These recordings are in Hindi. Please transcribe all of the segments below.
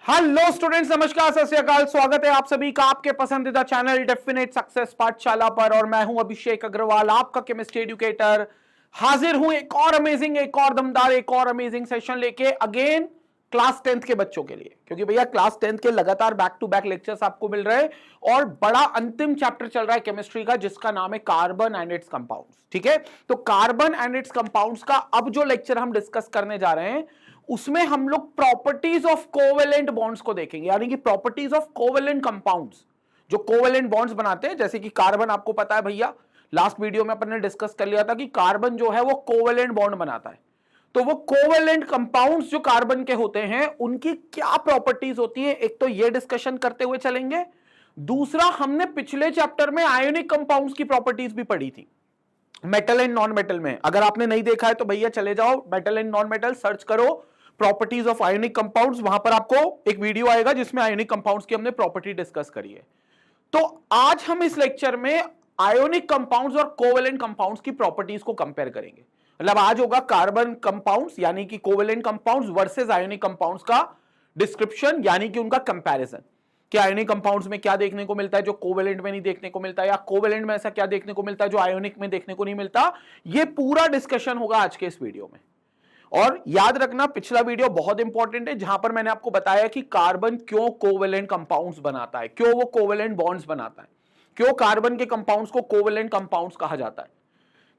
हेलो स्टूडेंट्स, नमस्कार, सत श्री अकाल। स्वागत है आप सभी का आपके पसंदीदा चैनल डेफिनेट सक्सेस पाठशाला पर। और मैं हूं अभिषेक अग्रवाल, आपका केमिस्ट्री एजुकेटर। हाजिर हूं एक और अमेजिंग, एक और दमदार, एक और अमेजिंग सेशन लेके अगेन क्लास 10th के बच्चों के लिए, क्योंकि भैया क्लास 10th के लगातार बैक टू बैक लेक्चर्स आपको मिल रहे हैं और बड़ा अंतिम चैप्टर चल रहा है केमिस्ट्री का, जिसका नाम है कार्बन एंड इट्स कंपाउंड्स। ठीक है, तो कार्बन एंड इट्स कंपाउंड्स का अब जो लेक्चर हम डिस्कस करने जा रहे हैं उसमें हम लोग प्रॉपर्टीज ऑफ कोवेलेंट बॉन्ड्स को देखेंगे, यानी कि प्रॉपर्टीज ऑफ कोवेलेंट कंपाउंड्स, जो कोवेलेंट बॉन्ड्स बनाते हैं। जैसे कि कार्बन, आपको पता है भैया, लास्ट वीडियो में अपन ने डिस्कस कर लिया था कि कार्बन जो है वो कोवेलेंट बॉन्ड बनाता है। तो वो कोवेलेंट कंपाउंड्स जो कार्बन के होते हैं उनकी क्या प्रॉपर्टीज होती है, एक तो ये डिस्कशन करते हुए चलेंगे। दूसरा, हमने पिछले चैप्टर में आयोनिक कंपाउंड्स की प्रॉपर्टीज भी पढ़ी थी, मेटल एंड नॉन मेटल में। अगर आपने नहीं देखा है तो भैया चले जाओ, metal and non metal search करो, प्रॉपर्टीज ऑफ आयोनिक कंपाउंड्स, वहां पर आपको एक वीडियो आएगा जिसमें आयोनिक कंपाउंड्स की हमने प्रॉपर्टी डिस्कस करी है। तो आज हम इस लेक्चर में आयोनिक कंपाउंड्स और कोवेलेंट कंपाउंड्स की प्रॉपर्टीज को कंपेयर करेंगे। मतलब आज होगा कार्बन कंपाउंड्स यानी कि covalent compounds versus ionic compounds का डिस्क्रिप्शन, यानी कि उनका कंपैरिजन कि आयोनिक कंपाउंड्स में क्या देखने को मिलता है जो कोवेलेंट में नहीं देखने को मिलता, या कोवेलेंट में ऐसा क्या देखने को मिलता है जो आयोनिक में देखने को नहीं मिलता। यह पूरा डिस्कशन होगा आज के इस वीडियो में। और याद रखना, पिछला वीडियो बहुत इंपॉर्टेंट है जहां पर मैंने आपको बताया कि कार्बन क्यों कोवेलेंट कंपाउंड्स बनाता है, क्यों वो कोवेलेंट बॉन्ड्स बनाता है, क्यों कार्बन के कंपाउंड्स को कोवेलेंट कंपाउंड्स कहा जाता है।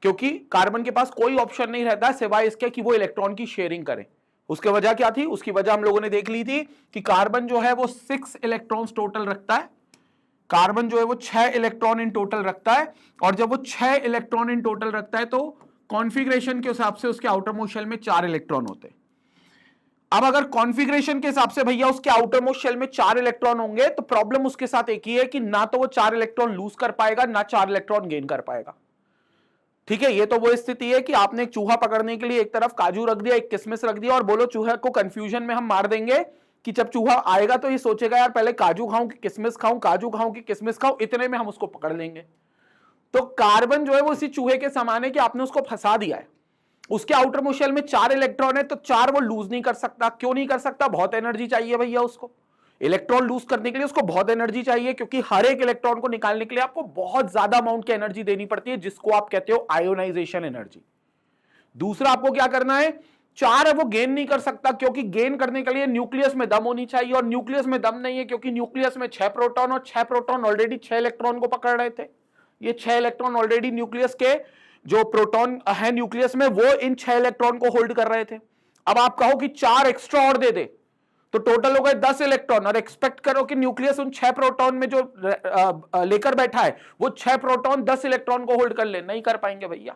क्योंकि कार्बन के पास कोई ऑप्शन नहीं रहता सिवाय इसके कि वो इलेक्ट्रॉन की शेयरिंग करे। उसकी वजह क्या थी? उसकी वजह हम लोगों ने देख ली थी कि कार्बन जो है वो 6 इलेक्ट्रॉन्स टोटल रखता है। कार्बन जो है वो 6 इलेक्ट्रॉन इन टोटल रखता है, और जब वो 6 इलेक्ट्रॉन इन टोटल रखता है तो कॉन्फ़िगरेशन के हिसाब से उसके आउटर मोस्ट शेल में 4 इलेक्ट्रॉन होते हैं। अब अगर कॉन्फ़िगरेशन के हिसाब से भैया उसके आउटर मोस्ट शेल में 4 इलेक्ट्रॉन होंगे तो प्रॉब्लम उसके साथ एक ही है कि ना तो वो 4 इलेक्ट्रॉन लूज कर पाएगा, ना 4 इलेक्ट्रॉन गेन कर पाएगा। ठीक है, ये तो वो स्थिति है कि आपने एक चूहा पकड़ने के लिए एक तरफ काजू रख दिया, एक किशमिश रख दिया, और बोलो चूहे को कंफ्यूजन में हम मार देंगे कि जब चूहा आएगा तो ये सोचेगा यार पहले काजू खाऊं कि किशमिश खाऊं, काजू खाऊं कि किशमिश खाऊं, इतने में हम उसको पकड़ लेंगे। तो कार्बन जो है वो इसी चूहे के समान है कि आपने उसको फंसा दिया है। उसके आउटर मोस्ट शेल में 4 इलेक्ट्रॉन है, तो 4 वो लूज नहीं कर सकता। क्यों नहीं कर सकता? बहुत एनर्जी चाहिए भैया उसको। इलेक्ट्रॉन लूज करने के लिए उसको बहुत एनर्जी चाहिए, क्योंकि हर एक इलेक्ट्रॉन को निकालने के लिए आपको बहुत ज्यादा अमाउंट की एनर्जी देनी पड़ती है, जिसको आप कहते हो आयोनाइजेशन एनर्जी। दूसरा, आपको क्या करना है, 4 है वो गेन नहीं कर सकता, क्योंकि गेन करने के लिए न्यूक्लियस में दम होनी चाहिए, और न्यूक्लियस में दम नहीं है क्योंकि न्यूक्लियस में 6 प्रोटॉन, और 6 प्रोटॉन ऑलरेडी 6 इलेक्ट्रॉन को पकड़ रहे थे। ये 6 इलेक्ट्रॉन ऑलरेडी न्यूक्लियस के जो प्रोटॉन है न्यूक्लियस में, वो इन 6 इलेक्ट्रॉन को होल्ड कर रहे थे। अब आप कहो कि 4 एक्स्ट्रा और दे दे तो टोटल हो गए 10 इलेक्ट्रॉन, और एक्सपेक्ट करो कि न्यूक्लियस उन 6 प्रोटॉन में जो लेकर बैठा है वो 6 प्रोटॉन 10 इलेक्ट्रॉन को होल्ड कर ले। नहीं कर पाएंगे भैया,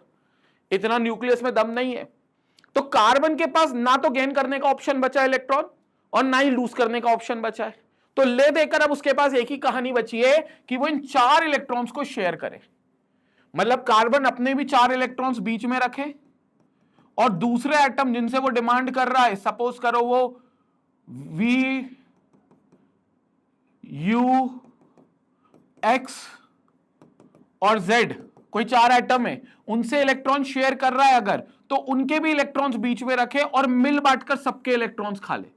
इतना न्यूक्लियस में दम नहीं है। तो कार्बन के पास ना तो गेन करने का ऑप्शन बचा है इलेक्ट्रॉन, और ना ही लूज करने का ऑप्शन बचा है। तो ले देकर अब उसके पास एक ही कहानी बची है कि वो इन 4 इलेक्ट्रॉन्स को शेयर करे। मतलब कार्बन अपने भी 4 इलेक्ट्रॉन्स बीच में रखे, और दूसरे एटम जिनसे वो डिमांड कर रहा है, सपोज करो वो V U X और Z, कोई 4 एटम है, उनसे इलेक्ट्रॉन शेयर कर रहा है अगर, तो उनके भी इलेक्ट्रॉन्स बीच में रखे और मिल बांटकर सबके इलेक्ट्रॉन्स खा ले,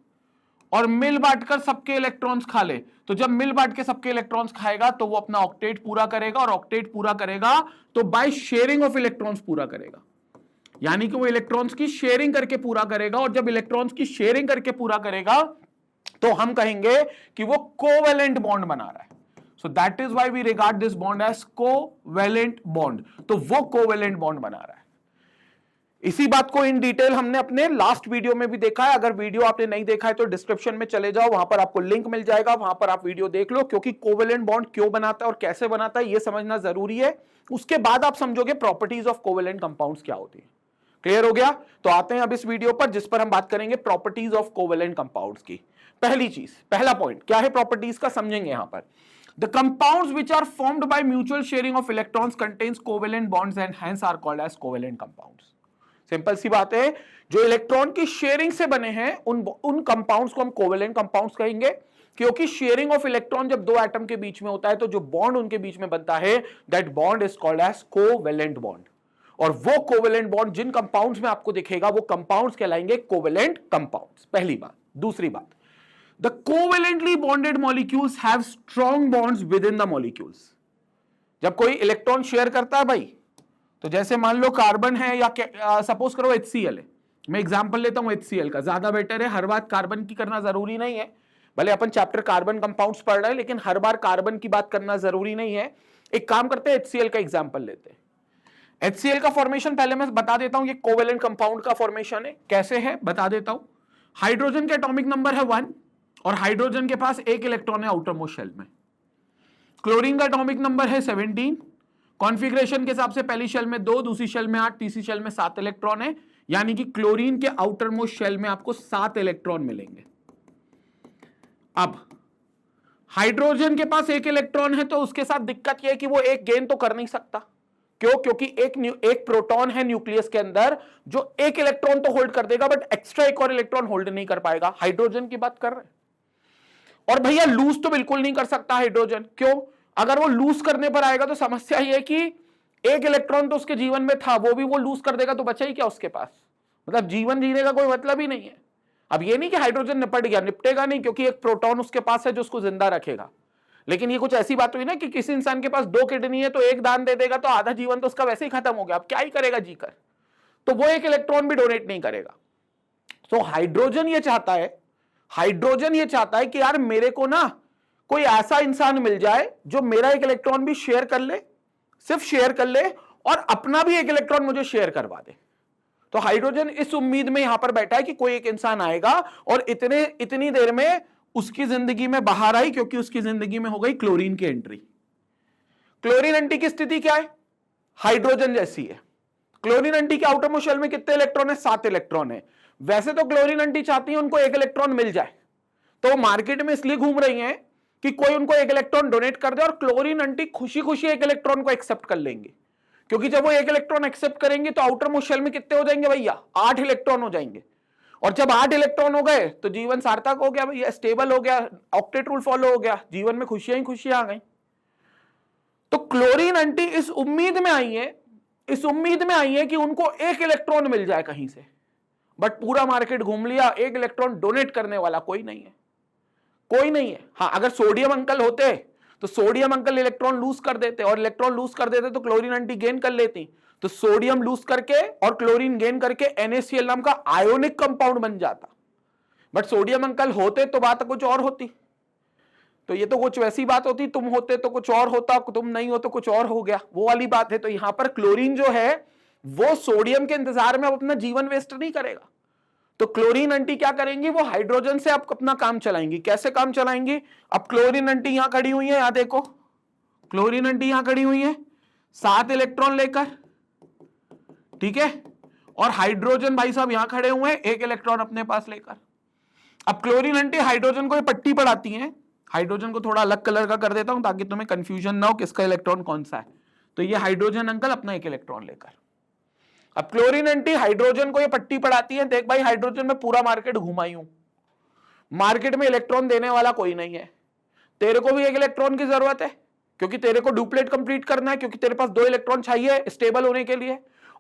और मिल बांटकर सबके इलेक्ट्रॉन्स खा ले। तो जब मिल बांट के सबके इलेक्ट्रॉन्स खाएगा तो वो अपना ऑक्टेट पूरा करेगा, और ऑक्टेट पूरा करेगा तो बाय शेयरिंग ऑफ इलेक्ट्रॉन्स पूरा करेगा, यानी कि वो इलेक्ट्रॉन्स की शेयरिंग करके पूरा करेगा। और जब इलेक्ट्रॉन्स की शेयरिंग करके पूरा करेगा तो हम कहेंगे कि वो कोवेलेंट बॉन्ड बना रहा है। So that is why we regard this bond as covalent bond. तो वो कोवेलेंट बॉन्ड बना रहा है। इसी बात को इन डिटेल हमने अपने लास्ट वीडियो में भी देखा है। अगर वीडियो आपने नहीं देखा है तो डिस्क्रिप्शन में चले जाओ, वहां पर आपको लिंक मिल जाएगा, वहां पर आप वीडियो देख लो, क्योंकि कोवेलेंट बॉन्ड क्यों बनाता है और कैसे बनाता है यह समझना जरूरी है। उसके बाद आप समझोगे प्रॉपर्टीज ऑफ कोवेलेंट कंपाउंड्स क्या होती है। क्लियर हो गया? तो आते हैं अब इस वीडियो पर, जिस पर हम बात करेंगे प्रॉपर्टीज ऑफ कोवेलेंट कंपाउंड्स की। पहली चीज, पहला पॉइंट क्या है प्रॉपर्टीज का, समझेंगे यहां पर। The compounds which are formed by mutual sharing of electrons contains covalent bonds and hence are called as covalent compounds. Simple सी बात है, जो इलेक्ट्रॉन की शेयरिंग से बने हैं उन कंपाउंड्स को हम कोवेलेंट कंपाउंड्स कहेंगे, क्योंकि शेयरिंग ऑफ इलेक्ट्रॉन जब 2 एटम के बीच में होता है तो जो बॉन्ड उनके बीच में बनता है that bond is called as covalent bond. और वो कोवेलेंट बॉन्ड जिन कंपाउंड्स में आपको दिखेगा वो कंपाउंड्स कहलाएंगे कोवेलेंट कंपाउंड्स। पहली बात। दूसरी बात, the covalently bonded molecules have strong bonds with in the molecules. जब कोई इलेक्ट्रॉन शेयर करता है भाई, तो जैसे मान लो कार्बन है या सपोज करो HCl है, मैं एग्जांपल लेता हूं HCl का, ज्यादा बेटर है, हर बात कार्बन की करना जरूरी नहीं है, भले अपन चैप्टर कार्बन कंपाउंड्स पढ़ रहे हैं लेकिन हर बार कार्बन की बात करना जरूरी नहीं है। एक काम करते हैं, HCl का एग्जांपल लेते हैं। HCl का फॉर्मेशन पहले मैं बता देता हूं, ये कोवेलेंट कंपाउंड का फॉर्मेशन है, कैसे है बता देता हूं। हाइड्रोजन के एटॉमिक नंबर है 1 और हाइड्रोजन के पास 1 इलेक्ट्रॉन है आउटर मोस्ट शेल में। क्लोरीन का एटॉमिक नंबर है 17, कॉन्फ़िगरेशन के हिसाब से पहली शेल में 2, दूसरी शेल में 8, तीसरी शेल में 7 इलेक्ट्रॉन है, यानी कि क्लोरीन के आउटर मोस्ट शेल में आपको 7 इलेक्ट्रॉन मिलेंगे। अब हाइड्रोजन के पास 1 इलेक्ट्रॉन है तो उसके साथ दिक्कत यह है कि वो एक गेन तो कर नहीं सकता। क्यों? क्योंकि एक प्रोटॉन है न्यूक्लियस के अंदर जो 1 इलेक्ट्रॉन तो होल्ड कर देगा, बट एक्स्ट्रा एक और इलेक्ट्रॉन होल्ड नहीं कर पाएगा। हाइड्रोजन की बात कर रहे हैं। और भैया लूज तो बिल्कुल नहीं कर सकता हाइड्रोजन। क्यों? अगर वो लूज करने पर आएगा तो समस्या ये है कि 1 इलेक्ट्रॉन तो उसके जीवन में था, वो लूज कर देगा तो बचा ही क्या उसके पास? मतलब जीवन जीने का कोई मतलब ही नहीं है। अब ये नहीं कि हाइड्रोजन निपट गया, निपटेगा नहीं, क्योंकि एक प्रोटॉन उसके पास है जो उसको जिंदा रखेगा। लेकिन ये कुछ ऐसी बात हुई ना कि किसी इंसान के पास 2 किडनी है तो 1 दान दे देगा तो आधा जीवन तो उसका वैसे ही खत्म हो गया, अब क्या ही करेगा जीकर, तो वो 1 इलेक्ट्रॉन भी डोनेट नहीं करेगा। तो हाइड्रोजन ये चाहता है कि यार मेरे को ना कोई ऐसा इंसान मिल जाए जो मेरा 1 इलेक्ट्रॉन भी शेयर कर ले, सिर्फ शेयर कर ले, और अपना भी 1 इलेक्ट्रॉन मुझे शेयर करवा दे। तो हाइड्रोजन इस उम्मीद में यहां पर बैठा है कि कोई एक इंसान आएगा और इतनी देर में उसकी जिंदगी में बाहर आई, क्योंकि उसकी जिंदगी में हो गई क्लोरीन की एंट्री। क्लोरीन एंटी की स्थिति क्या है? हाइड्रोजन जैसी है। क्लोरीन एंटी के आउटर मोस्ट शेल में कितने इलेक्ट्रॉन है? 7 इलेक्ट्रॉन है। वैसे तो क्लोरीन एंटी चाहती है उनको 1 इलेक्ट्रॉन मिल जाए, तो मार्केट में इसलिए घूम रही हैं कि कोई उनको 1 इलेक्ट्रॉन डोनेट कर दे, और क्लोरीन एंटी खुशी खुशी 1 इलेक्ट्रॉन को एक्सेप्ट कर लेंगे। क्योंकि जब वो 1 इलेक्ट्रॉन एक्सेप्ट करेंगे तो आउटर मोस्ट शेल में कितने हो जाएंगे भैया? 8 इलेक्ट्रॉन हो जाएंगे। और जब 8 इलेक्ट्रॉन हो गए तो जीवन सार्थक हो गया भैया, स्टेबल हो गया, ऑक्टेट रूल फॉलो हो गया, जीवन में खुशियां ही खुशियां आ गई। तो क्लोरीन एंटी इस उम्मीद में आई है कि उनको 1 इलेक्ट्रॉन मिल जाए कहीं से, बट पूरा मार्केट घूम लिया, 1 इलेक्ट्रॉन डोनेट करने वाला कोई नहीं है। हाँ, अगर सोडियम अंकल होते तो सोडियम अंकल इलेक्ट्रॉन लूज कर देते, और इलेक्ट्रॉन लूज कर देते तो क्लोरीन एंटी गेन कर लेती, तो सोडियम लूज करके और क्लोरीन गेन करके NaCl नाम का आयोनिक कंपाउंड बन जाता। बट सोडियम अंकल होते तो बात कुछ और होती। तो ये तो कुछ वैसी बात होती, तुम होते तो कुछ और होता, तुम नहीं हो तो कुछ और हो गया, वो वाली बात है। तो यहां पर क्लोरीन जो है वो सोडियम के इंतजार में अपना जीवन वेस्ट नहीं करेगा। तो क्लोरीन एंटी क्या करेंगी? वो हाइड्रोजन से अब अपना काम चलाएंगी। कैसे काम चलाएंगी? अब क्लोरीन एंटी यहां खड़ी हुई है, यहां देखो, क्लोरीन एंटी यहां खड़ी हुई है 7 इलेक्ट्रॉन लेकर, ठीक है, और हाइड्रोजन भाई साहब यहां खड़े हुए हैं 1 इलेक्ट्रॉन अपने पास लेकर। अब क्लोरीन एंटी हाइड्रोजन को ये पट्टी पढ़ाती है। हाइड्रोजन को थोड़ा अलग कलर का कर देता हूं ताकि तुम्हें कंफ्यूजन ना हो किसका इलेक्ट्रॉन कौन सा है। तो ये हाइड्रोजन अंकल अपना 1 इलेक्ट्रॉन लेकर, अब क्लोरीन एंटी हाइड्रोजन को ये पट्टी पढ़ाती है, देख भाई हाइड्रोजन में पूरा मार्केट घुमाई हूं, मार्केट में इलेक्ट्रॉन देने वाला कोई नहीं है, तेरे को भी 1 इलेक्ट्रॉन की जरूरत है, क्योंकि तेरे को डुप्लेट कंप्लीट करना है, क्योंकि तेरे पास 2 इलेक्ट्रॉन चाहिए स्टेबल होने के लिए,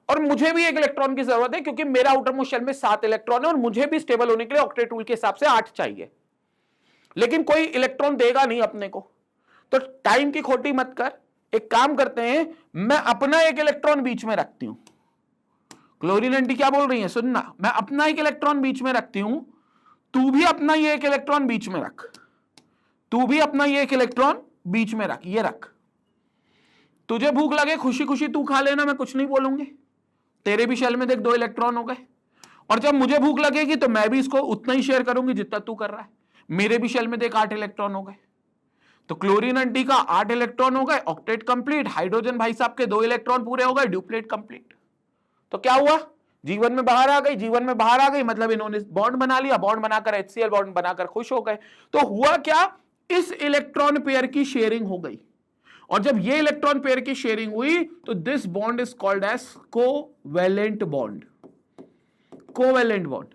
और मुझे भी 1 इलेक्ट्रॉन की जरूरत है क्योंकि मेरा आउटर मोस्ट शेल में 7 इलेक्ट्रॉन है और मुझे भी स्टेबल होने के लिए ऑक्टेट रूल के हिसाब से 8 चाहिए। लेकिन कोई इलेक्ट्रॉन देगा नहीं अपने को, तो टाइम की खोटी मत कर, एक काम करते हैं, मैं अपना 1 इलेक्ट्रॉन बीच में रखती हूं। क्लोरीन एंटी क्या बोल रही है? सुनना, मैं अपना 1 इलेक्ट्रॉन बीच में रखती हूं, तू भी अपना ये 1 इलेक्ट्रॉन बीच में रख, तू भी अपना ये 1 इलेक्ट्रॉन बीच में रख, ये रख। तुझे भूख लगे खुशी खुशी तू खा लेना, मैं कुछ नहीं बोलूंगी, तेरे भी शेल में देख 2 इलेक्ट्रॉन हो गए, और जब मुझे भूख लगेगी तो मैं भी इसको उतना ही शेयर करूंगी जितना तू कर रहा है, मेरे भी शेल में देख 8 इलेक्ट्रॉन हो गए। तो क्लोरीन एंटी का 8 इलेक्ट्रॉन हो गए, ऑक्टेट कंप्लीट, हाइड्रोजन भाई साहब के 2 इलेक्ट्रॉन पूरे हो गए, ड्यूप्लेट कंप्लीट। तो क्या हुआ? जीवन में बाहर आ गई, मतलब इन्होंने बॉन्ड बना लिया, बॉन्ड बनाकर HCl बॉन्ड बनाकर खुश हो गए। तो हुआ क्या? इस इलेक्ट्रॉन पेयर की शेयरिंग हो गई, और जब ये इलेक्ट्रॉन पेयर की शेयरिंग हुई तो this bond is called as covalent bond, covalent bond.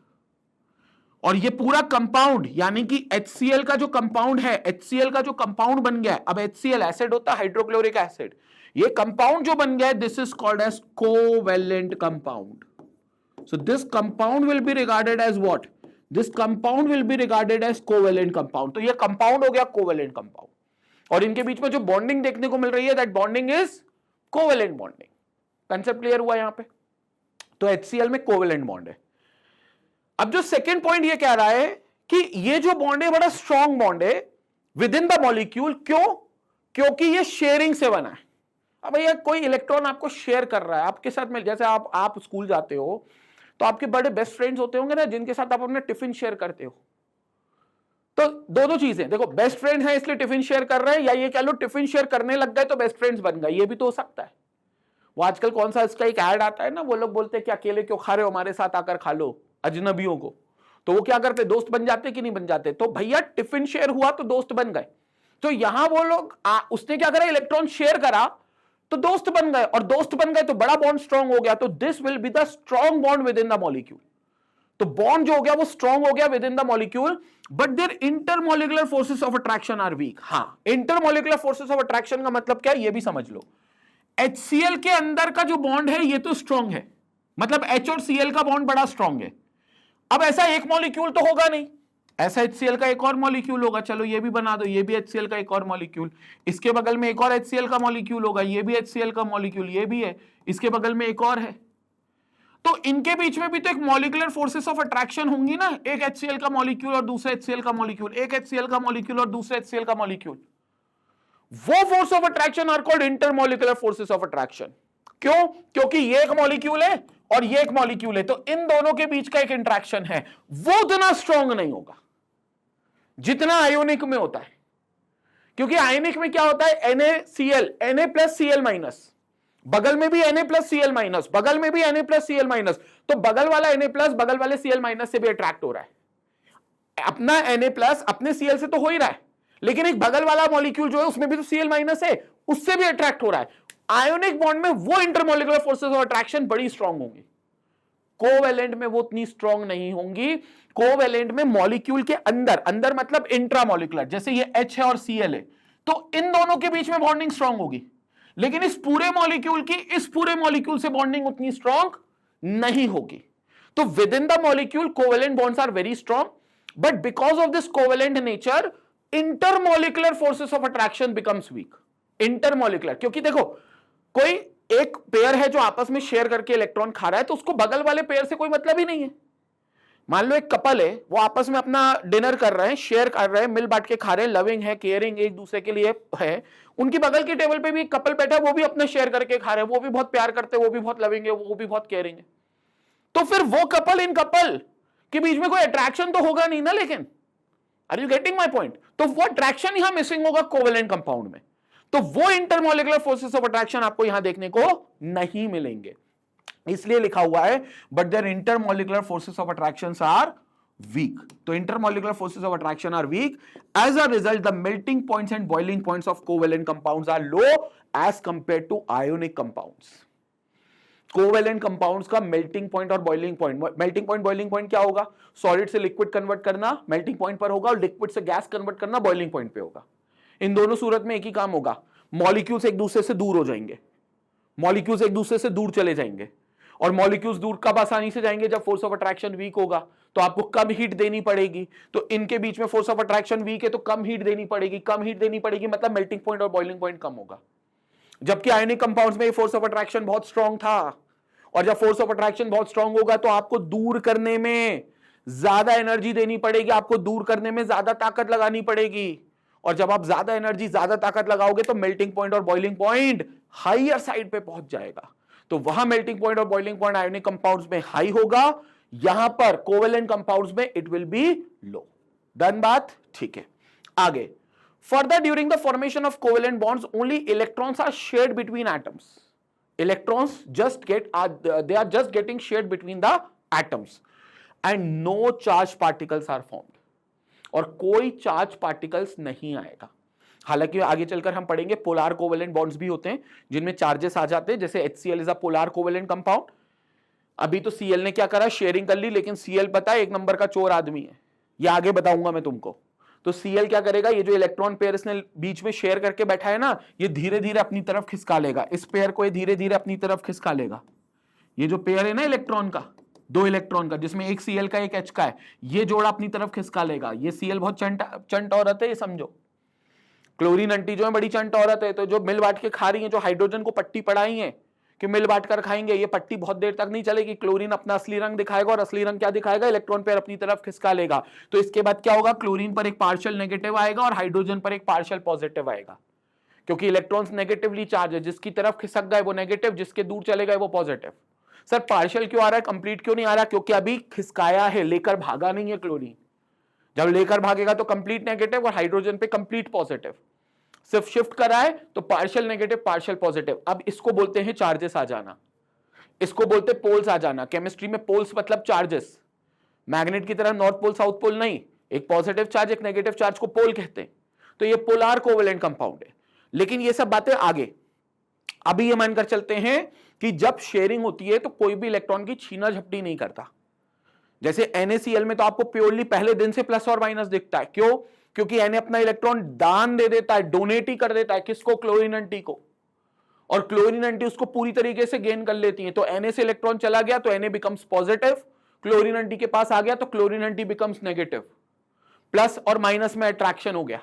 और ये पूरा कंपाउंड, यानी कि HCl का जो कंपाउंड है, HCl का जो कंपाउंड बन गया है, अब HCl एसिड होता है, हाइड्रोक्लोरिक एसिड, ये कंपाउंड जो बन गया है, this is called as covalent compound. So this compound will be regarded as what? This compound will be regarded as covalent compound. तो ये कंपाउंड हो गया कोवेलेंट कंपाउंड, और इनके बीच में जो बॉन्डिंग देखने को मिल रही है that bonding is covalent bonding. Concept clear हुआ यहां पे? तो HCl में कोवेलेंट बॉन्ड है। अब जो सेकेंड पॉइंट ये कह रहा है कि ये जो बॉन्ड है बड़ा स्ट्रॉन्ग बॉन्ड है विद इन द मॉलिक्यूल। क्यों? क्योंकि ये शेयरिंग से बना है। अब भैया कोई इलेक्ट्रॉन आपको शेयर कर रहा है आपके साथ में, जैसे आप स्कूल जाते हो तो आपके बड़े बेस्ट फ्रेंड्स होते होंगे ना, जिनके साथ आप अपने टिफिन शेयर करते हो। तो दोनों चीजें देखो, बेस्ट फ्रेंड्स हैं इसलिए टिफिन शेयर कर रहे हैं, या ये कह लो टिफिन शेयर करने लग गए तो बेस्ट फ्रेंड्स बन गए, ये भी तो हो सकता है। वो आजकल कौन सा इसका एक ऐड आता है ना, वो लोग बोलते हैं कि अकेले क्यों खा रहे हो, हमारे साथ आकर खा लो अजनबियों को। तो वो क्या करते, दोस्त बन जाते कि नहीं बन जाते? तो भैया टिफिन शेयर हुआ तो दोस्त बन गए। तो यहां वो लोग उसने क्या करा, इलेक्ट्रॉन शेयर करा तो दोस्त बन गए, और दोस्त बन गए तो बड़ा बॉन्ड स्ट्रॉन्ग हो गया। तो this will be the strong bond within the molecule. तो बॉन्ड जो हो गया वो स्ट्रॉन्ग हो गया within the molecule, but there intermolecular forces of attraction are weak. हाँ, इंटरमॉलिक्यूलर फोर्सेस ऑफ अट्रैक्शन का मतलब क्या है ये भी समझ लो। HCl के अंदर का जो बॉन्ड है ये तो स्ट्रॉन्ग है, मतलब H और Cl का बॉन्ड बड़ा स्ट्रॉन्ग है। अब ऐसा एक मॉलिक्यूल तो होगा नहीं, ऐसा HCl का एक और मॉलिक्यूल होगा। चलो ये भी बना दो, ये भी HCl का एक और मॉलिक्यूल, इसके बगल में एक और HCl का मॉलिक्यूल होगा, ये भी HCl का मॉलिक्यूल, ये भी है, इसके बगल में एक और है। तो इनके बीच में भी तो एक मॉलिक्यूलर फोर्सेस ऑफ अट्रैक्शन होंगी ना, एक HCl का मॉलिक्यूल और दूसरा HCl का मॉलिक्यूल, एक HCl का मॉलिक्यूल और दूसरा HCl का मॉलिक्यूल। वो force of attraction are called intermolecular forces of attraction. क्यों? क्योंकि ये एक मॉलिक्यूल है और ये एक मॉलिक्यूल है, तो इन दोनों के बीच का एक इंट्रैक्शन है, वो उतना स्ट्रॉन्ग नहीं होगा जितना आयोनिक में होता है। क्योंकि आयोनिक में क्या होता है, NaCl, Na plus Cl minus, बगल में भी Na प्लस Cl माइनस, बगल में भी Na प्लस Cl माइनस, तो बगल वाला Na प्लस बगल वाले Cl माइनस से भी अट्रैक्ट हो रहा है। अपना Na प्लस अपने Cl से तो हो ही रहा है, लेकिन एक बगल वाला मॉलिक्यूल जो है उसमें भी तो Cl माइनस है, उससे भी अट्रैक्ट हो रहा है। आयोनिक बॉन्ड में वो इंटरमॉलिक्यूलर फोर्सेस ऑफ अट्रैक्शन बड़ी स्ट्रांग होंगी, कोवेलेंट में वो उतनी स्ट्रांग नहीं होंगी। कोवेलेंट में मॉलिक्यूल के अंदर, अंदर मतलब इंट्रामॉलिक्यूलर, जैसे ये H है और Cl है, तो इन दोनों के बीच में बॉन्डिंग स्ट्रांग होगी, लेकिन इस पूरे मॉलिक्यूल की इस पूरे मॉलिक्यूल से बॉन्डिंग उतनी स्ट्रांग नहीं होगी। तो within the molecule covalent bonds are very strong, but because of this covalent nature intermolecular forces of attraction becomes weak. Intermolecular, क्योंकि देखो कोई एक पेयर है जो आपस में शेयर करके इलेक्ट्रॉन खा रहा है, तो उसको बगल वाले पेयर से कोई मतलब ही नहीं है। मान लो एक कपल है, वो आपस में अपना डिनर कर रहे हैं, शेयर कर रहे हैं, मिल बांट के खा रहे हैं, लविंग है, केयरिंग एक दूसरे के लिए है। उनकी बगल की टेबल पे भी एक कपल बैठा है, वो भी अपना शेयर करके खा रहे हैं, वो भी बहुत प्यार करते हैं, वो भी बहुत लविंग है, वो भी बहुत केयरिंग है। तो फिर वो कपल इन कपल के बीच में कोई अट्रैक्शन तो होगा नहीं ना, लेकिन are you getting my point? तो वो अट्रैक्शन यहां मिसिंग होगा कोवेलेंट कंपाउंड में, तो वो इंटरमॉलिक्यूलर फोर्सेस ऑफ अट्रैक्शन आपको यहां देखने को नहीं मिलेंगे, इसलिए लिखा हुआ है but there intermolecular forces of attractions are weak. तो intermolecular forces of attraction are weak, as a result the melting points and boiling points of covalent compounds are low as compare to ionic compounds. Covalent compounds का मेल्टिंग पॉइंट और boiling point, melting point boiling point क्या होगा, सॉलिड से लिक्विड कन्वर्ट करना मेल्टिंग पॉइंट पर होगा, और लिक्विड से गैस कन्वर्ट करना बॉइलिंग पॉइंट पे होगा। इन दोनों सूरत में एक ही काम होगा, मॉलिक्यूल्स एक दूसरे से दूर हो जाएंगे, मॉलिक्यूल्स एक दूसरे से दूर चले जाएंगे, और मॉलिक्यूल्स दूर कब आसानी से जाएंगे, जब फोर्स ऑफ अट्रैक्शन वीक होगा, तो आपको कम हीट देनी पड़ेगी। तो इनके बीच में फोर्स ऑफ अट्रैक्शन वीक है तो कम हीट देनी पड़ेगी, कम हीट देनी पड़ेगी मतलब मेल्टिंग पॉइंट और बॉइलिंग पॉइंट कम होगा। जबकि आयनिक कंपाउंड्स में फोर्स ऑफ अट्रैक्शन बहुत स्ट्रांग था, और जब फोर्स ऑफ अट्रैक्शन बहुत स्ट्रांग होगा तो आपको दूर करने में ज्यादा एनर्जी देनी पड़ेगी, आपको दूर करने में ज्यादा ताकत लगानी पड़ेगी, और जब आप ज्यादा एनर्जी ज्यादा ताकत लगाओगे तो मेल्टिंग पॉइंट और बॉइलिंग पॉइंट हाईयर साइड पे पहुंच जाएगा। तो वहां मेल्टिंग पॉइंट और बॉइलिंग पॉइंट आयोनिक कंपाउंड्स में हाई होगा, यहां पर कोवेलेंट कंपाउंड्स में it will be low. Done बात? ठीक है, आगे। Further during the formation of covalent bonds only electrons are shared between atoms. Electrons just they are just getting shared between the atoms and no charged particles are formed, और कोई चार्ज पार्टिकल्स नहीं आएगा। हालांकि आगे चलकर हम पढ़ेंगे पोलर कोवेलेंट बॉन्ड्स भी होते हैं जिनमें चार्जेस आ जाते हैं, जैसे HCl is a polar covalent compound. अभी तो Cl ने क्या करा, शेयरिंग कर ली, लेकिन Cl पता है एक नंबर का चोर आदमी है, ये आगे बताऊंगा मैं तुमको। तो Cl क्या करेगा, ये जो इलेक्ट्रॉन पेयर इसने बीच में शेयर करके बैठा है ना, ये धीरे धीरे अपनी तरफ खिसका लेगा, इस पेयर को ये धीरे धीरे अपनी तरफ खिसका लेगा। ये जो पेयर है ना इलेक्ट्रॉन का, दो इलेक्ट्रॉन का, जिसमें एक Cl का एक H का है, ये जोड़ा अपनी तरफ खिसका लेगा। ये Cl बहुत चंट औरत है, ये समझो। क्लोरीन आंटी जो है बड़ी चंट औरत है, तो जो मिल बांट के खा रही है, जो हाइड्रोजन को पट्टी पढ़ाई है कि मिल बांट कर खाएंगे, ये पट्टी बहुत देर तक नहीं चलेगी। क्लोरीन अपना असली रंग दिखाएगा, और असली रंग क्या दिखाएगा? इलेक्ट्रॉन पेयर अपनी तरफ खिसका लेगा। तो इसके बाद क्या होगा? क्लोरीन पर एक पार्शियल नेगेटिव आएगा और हाइड्रोजन पर एक पार्शियल पॉजिटिव आएगा, क्योंकि इलेक्ट्रॉन्स नेगेटिवली चार्ज है। जिसकी तरफ खिसक गए वो नेगेटिव, जिसके दूर चले गए वो पॉजिटिव। सर पार्शियल क्यों आ रहा है, कंप्लीट क्यों नहीं आ रहा? क्योंकि अभी खिसकाया है, लेकर भागा नहीं है क्लोरीन। जब लेकर भागेगा तो कंप्लीट नेगेटिव और हाइड्रोजन पे कंप्लीट पॉजिटिव। सिर्फ शिफ्ट करा है तो पार्शियल नेगेटिव पार्शियल पॉजिटिव। अब इसको बोलते हैं चार्जेस आ जाना, इसको बोलते हैं पोल्स आ जाना। केमिस्ट्री में पोल्स मतलब चार्जेस। मैग्नेट की तरह नॉर्थ पोल साउथ पोल नहीं, एक पॉजिटिव चार्ज एक नेगेटिव चार्ज को पोल कहते हैं। तो ये पोलार कोवेलेंट कंपाउंड है। लेकिन ये सब बातें आगे। अभी ये मानकर चलते हैं कि जब शेयरिंग होती है तो कोई भी इलेक्ट्रॉन की छीना झपटी नहीं करता। जैसे NaCl में तो आपको प्योरली पहले दिन से प्लस और माइनस दिखता है। क्यों? क्योंकि Na अपना इलेक्ट्रॉन दान दे देता है, डोनेट ही कर देता है। किसको? क्लोरीन आंटी को। और क्लोरीन आंटी उसको पूरी तरीके से गेन कर लेती है। तो Na से इलेक्ट्रॉन चला गया तो Na becomes positive, chlorine aunty के पास आ गया तो chlorine aunty becomes negative. Plus और माइनस में अट्रैक्शन हो गया।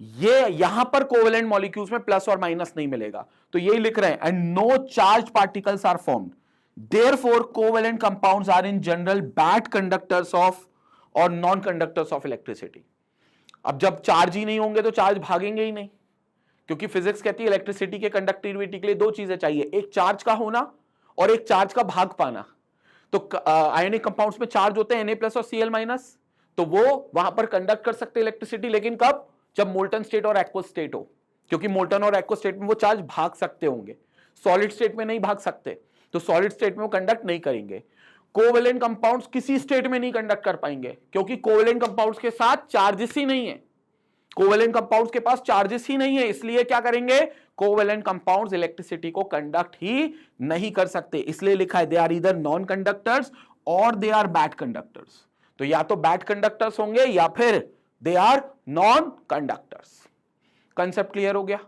ये यहां पर कोवेलेंट मॉलिक्यूल्स में प्लस और माइनस नहीं मिलेगा, तो यही लिख रहे हैं, and no charge particles are formed, therefore covalent compounds are in general bad conductors of और नॉन कंडक्टर्स ऑफ इलेक्ट्रिसिटी। अब जब चार्ज ही नहीं होंगे तो चार्ज भागेंगे ही नहीं, क्योंकि फिजिक्स कहती है इलेक्ट्रिसिटी के कंडक्टिविटी के लिए दो चीजें चाहिए, एक चार्ज का होना और एक चार्ज का भाग पाना। तो आयनिक कंपाउंड्स में चार्ज होते हैं Na+ और Cl-, तो वो वहां पर कंडक्ट कर सकते हैं इलेक्ट्रिसिटी। लेकिन कब? जब मोल्टन स्टेट और एक्वस स्टेट हो, क्योंकि मोल्टन और एक्वस स्टेट में वो चार्ज भाग सकते होंगे, सॉलिड स्टेट में नहीं भाग सकते, तो सॉलिड स्टेट में वो कंडक्ट नहीं करेंगे। कोवेलेंट कंपाउंड्स किसी स्टेट में नहीं कंडक्ट कर पाएंगे, क्योंकि कोवेलेंट कंपाउंड्स के साथ चार्जेस ही नहीं है। कोवेलेंट कंपाउंड्स के पास चार्जेस ही नहीं है, इसलिए क्या करेंगे? कोवेलेंट कंपाउंड्स इलेक्ट्रिसिटी को कंडक्ट ही नहीं कर सकते। इसलिए लिखा है they are either non conductors और दे आर बैड कंडक्टर्स। तो या तो बैड कंडक्टर्स होंगे या फिर they are non conductors. Concept clear हो गया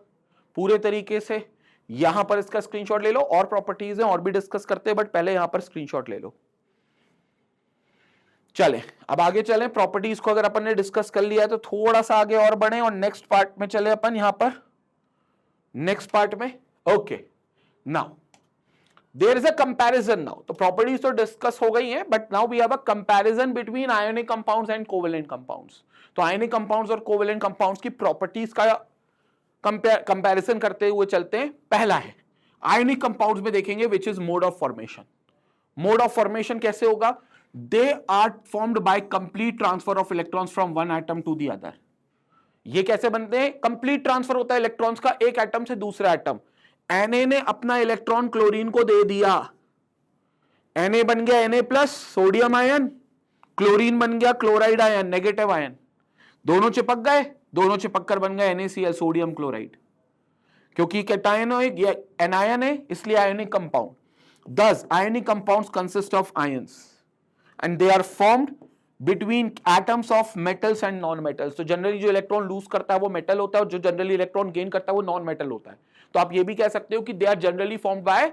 पूरे तरीके से? यहां पर इसका स्क्रीनशॉट ले लो, और प्रॉपर्टीज हैं और भी डिस्कस करते हैं, बट पहले यहां पर स्क्रीनशॉट ले लो। चले अब आगे चलें। प्रॉपर्टीज को अगर अपन ने डिस्कस कर लिया है तो थोड़ा सा आगे और बढ़े और नेक्स्ट पार्ट में चले अपन। यहां पर नेक्स्ट पार्ट में okay, now there is a comparison. Now तो प्रॉपर्टीज तो डिस्कस हो गई हैं, but now we have a comparison between ionic compounds and covalent compounds. तो आयोनिक कंपाउंड्स और कोवेलेंट कंपाउंड्स की प्रॉपर्टीज का कंपैरिजन करते हुए चलते हैं। पहला है आयोनिक कंपाउंड्स में देखेंगे which is mode of formation. Mode of formation कैसे होगा? They are formed by complete transfer of electrons from one atom to the other. ये कैसे बनते हैं? कंप्लीट ट्रांसफर होता है इलेक्ट्रॉन्स का एक एटम से दूसरा एटम। Na ने अपना इलेक्ट्रॉन क्लोरीन को दे दिया, Na बन गया Na+, सोडियम आयन, क्लोरीन बन गया क्लोराइड आयन, नेगेटिव आयन। दोनों चिपक गए, दोनों चिपककर बन गए NaCl, सोडियम क्लोराइड। क्योंकि कैटायन एनायन है इसलिए ionic compound. Thus ionic compounds consist of ions and they are formed between atoms of metals and non metals. तो जनरली जो इलेक्ट्रॉन लूज करता है वो मेटल होता है, और जो जनरली इलेक्ट्रॉन गेन करता है वो नॉन मेटल होता है। तो आप ये भी कह सकते हो कि they are generally formed by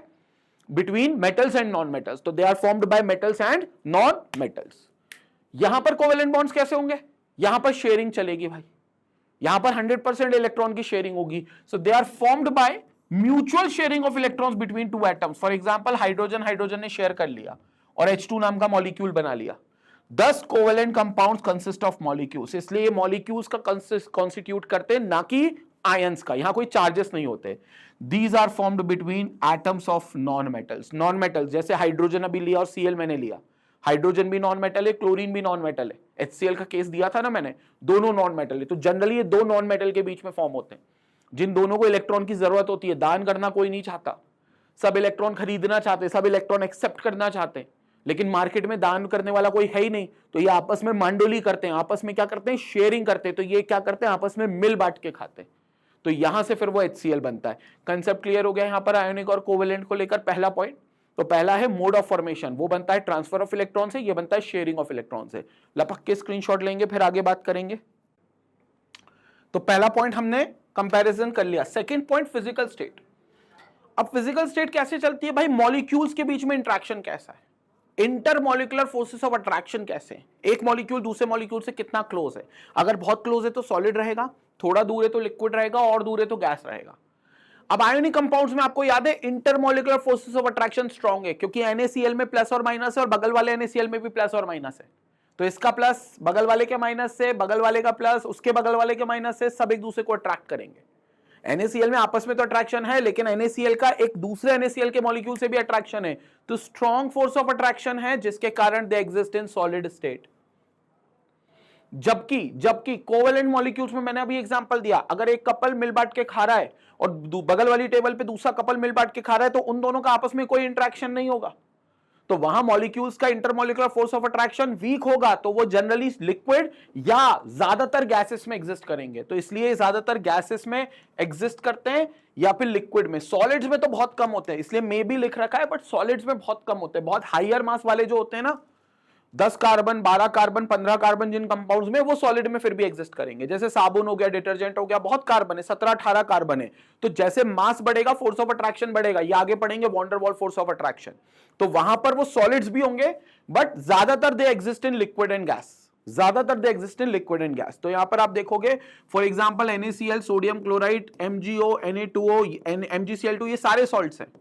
between metals and non metals. तो they are formed by metals and non metals. यहां पर कोवेलेंट बॉन्ड्स कैसे होंगे? यहां पर शेयरिंग चलेगी भाई, यहां पर 100% इलेक्ट्रॉन की शेयरिंग होगी। So they are formed by mutual sharing of electrons between two atoms. For example hydrogen ने शेयर कर लिया और H2 नाम का मॉलिक्यूल बना लिया। 10 covalent compounds consist of molecules, इसलिए ये मॉलिक्यूल्स का कॉन्स्टिट्यूट करते हैं, ना कि आयंस का। यहां कोई चार्जेस नहीं होते। These are formed between atoms of non metals. Non metals जैसे हाइड्रोजन अभी लिया और Cl मैंने लिया, हाइड्रोजन भी नॉन मेटल है, क्लोरीन भी नॉन मेटल है। HCl का केस दिया था ना मैंने, दोनों नॉन मेटल है। तो जनरली ये दो नॉन मेटल के बीच में फॉर्म होते हैं, जिन दोनों को इलेक्ट्रॉन की जरूरत होती है। दान करना कोई नहीं चाहता, सब इलेक्ट्रॉन खरीदना चाहते, सब इलेक्ट्रॉन एक्सेप्ट करना चाहते हैं, लेकिन मार्केट में दान करने वाला कोई है ही नहीं। तो ये आपस में मांडोली करते हैं, आपस में क्या करते हैं? शेयरिंग करते हैं। तो ये क्या करते हैं? आपस में मिल बांट के खाते हैं। तो यहां से फिर वो HCl बनता है। कंसेप्ट क्लियर हो गया यहां पर आयोनिक और कोवेलेंट को लेकर? पहला पॉइंट तो पहला है मोड ऑफ फॉर्मेशन, वो बनता है ट्रांसफर ऑफ इलेक्ट्रॉन से, ये बनता है शेयरिंग ऑफ इलेक्ट्रॉन से। लपक के स्क्रीनशॉट लेंगे फिर आगे बात करेंगे। तो पहला पॉइंट हमने कंपैरिजन कर लिया। Second point physical state. अब फिजिकल स्टेट कैसे चलती है भाई? मॉलिक्यूल्स के बीच में इंटरेक्शन कैसा है? इंटरमॉलिक्यूलर फोर्सेस ऑफ अट्रैक्शन कैसे हैं? एक मॉलिक्यूल दूसरे मॉलिक्यूल से कितना क्लोज है? अगर बहुत क्लोज है तो सॉलिड रहेगा, थोड़ा दूर है तो लिक्विड रहेगा, और दूर है तो गैस रहेगा। अब आयोनिक कंपाउंड्स में आपको याद है intermolecular forces of attraction strong है, क्योंकि NaCl में प्लस और माइनस है और बगल वाले NaCl में भी प्लस और माइनस है। तो इसका प्लस बगल वाले के माइनस से, बगल वाले का प्लस उसके बगल वाले के माइनस से, सब एक दूसरे को अट्रैक्ट करेंगे। NaCl में आपस में तो अट्रैक्शन है, लेकिन NaCl का एक दूसरे NaCl के मॉलिक्यूल से भी अट्रैक्शन है। तो स्ट्रॉन्ग फोर्स ऑफ अट्रैक्शन है, जिसके कारण दे एग्जिस्ट इन सॉलिड स्टेट। जबकि कोवेलेंट मॉलिक्यूल्स में मैंने अभी एग्जांपल दिया, अगर एक कपल मिल बांट के खा रहा है और बगल वाली टेबल पे दूसरा कपल मिल बांट के खा रहा है, तो उन दोनों का आपस में कोई इंटरेक्शन नहीं होगा। तो वहां मॉलिक्यूल्स का intermolecular force of attraction weak होगा, तो वो जनरली लिक्विड या ज्यादातर गैसेस में एग्जिस्ट करेंगे। तो इसलिए ज्यादातर गैसेस में एग्जिस्ट करते हैं या फिर लिक्विड में। सॉलिड्स में तो बहुत कम होते हैं, इसलिए मे भी लिख रखा है, बट सॉलिड्स में बहुत कम होते हैं। बहुत हायर मास वाले जो होते हैं ना, 10 कार्बन, 12 कार्बन, 15 कार्बन जिन कंपाउंड्स में, वो सॉलिड में फिर भी एग्जिस्ट करेंगे। जैसे साबुन हो गया, डिटर्जेंट हो गया, बहुत कार्बन है, 17-18 कार्बन है। तो जैसे मास बढ़ेगा फोर्स ऑफ अट्रैक्शन बढ़ेगा। ये आगे पढ़ेंगे van der Waals force of attraction. तो वहां पर वो सॉलिड्स भी होंगे, बट ज्यादातर they exist in liquid and gas. ज्यादातर they exist in liquid and gas. तो यहां पर आप देखोगे for example NaCl, sodium chloride, MgO, Na2O, MgCl2, ये सारे सॉल्ट्स हैं।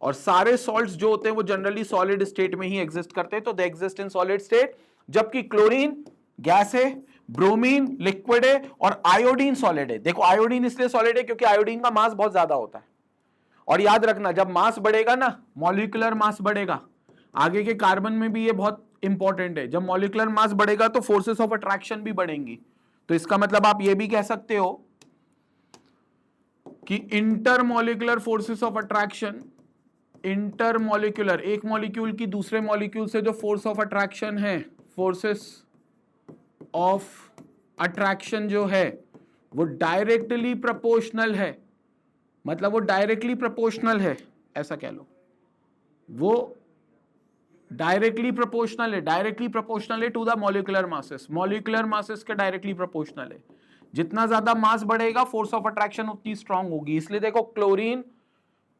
और सारे सॉल्ट्स जो होते हैं वो जनरली सॉलिड स्टेट में ही एग्जिस्ट करते हैं। तो दे एग्जिस्ट इन सॉलिड स्टेट। जबकि क्लोरीन गैस है, ब्रोमीन लिक्विड है, और आयोडीन सॉलिड है। देखो आयोडीन इसलिए सॉलिड है क्योंकि आयोडीन का मास बहुत ज्यादा होता है। और याद रखना, जब मास बढ़ेगा ना, मॉलिक्यूलर मास बढ़ेगा, आगे के कार्बन में भी ये बहुत इंपॉर्टेंट है। जब मॉलिक्यूलर मास बढ़ेगा तो फोर्सेस ऑफ अट्रैक्शन भी बढ़ेंगी। तो इसका मतलब आप ये भी कह सकते हो कि intermolecular forces of attraction, intermolecular, एक मॉलिक्यूल की दूसरे मॉलिक्यूल से जो फोर्स ऑफ अट्रैक्शन है, फोर्सेस ऑफ अट्रैक्शन जो है वो डायरेक्टली प्रोपोर्शनल है। मतलब वो डायरेक्टली प्रोपोर्शनल है, ऐसा कह लो। वो डायरेक्टली प्रोपोर्शनल है, डायरेक्टली प्रोपोर्शनल है to the molecular masses. Molecular masses के डायरेक्टली प्रोपोर्शनल है। जितना ज्यादा मास बढ़ेगा फोर्स ऑफ अट्रैक्शन उतनी स्ट्रांग होगी। इसलिए देखो क्लोरीन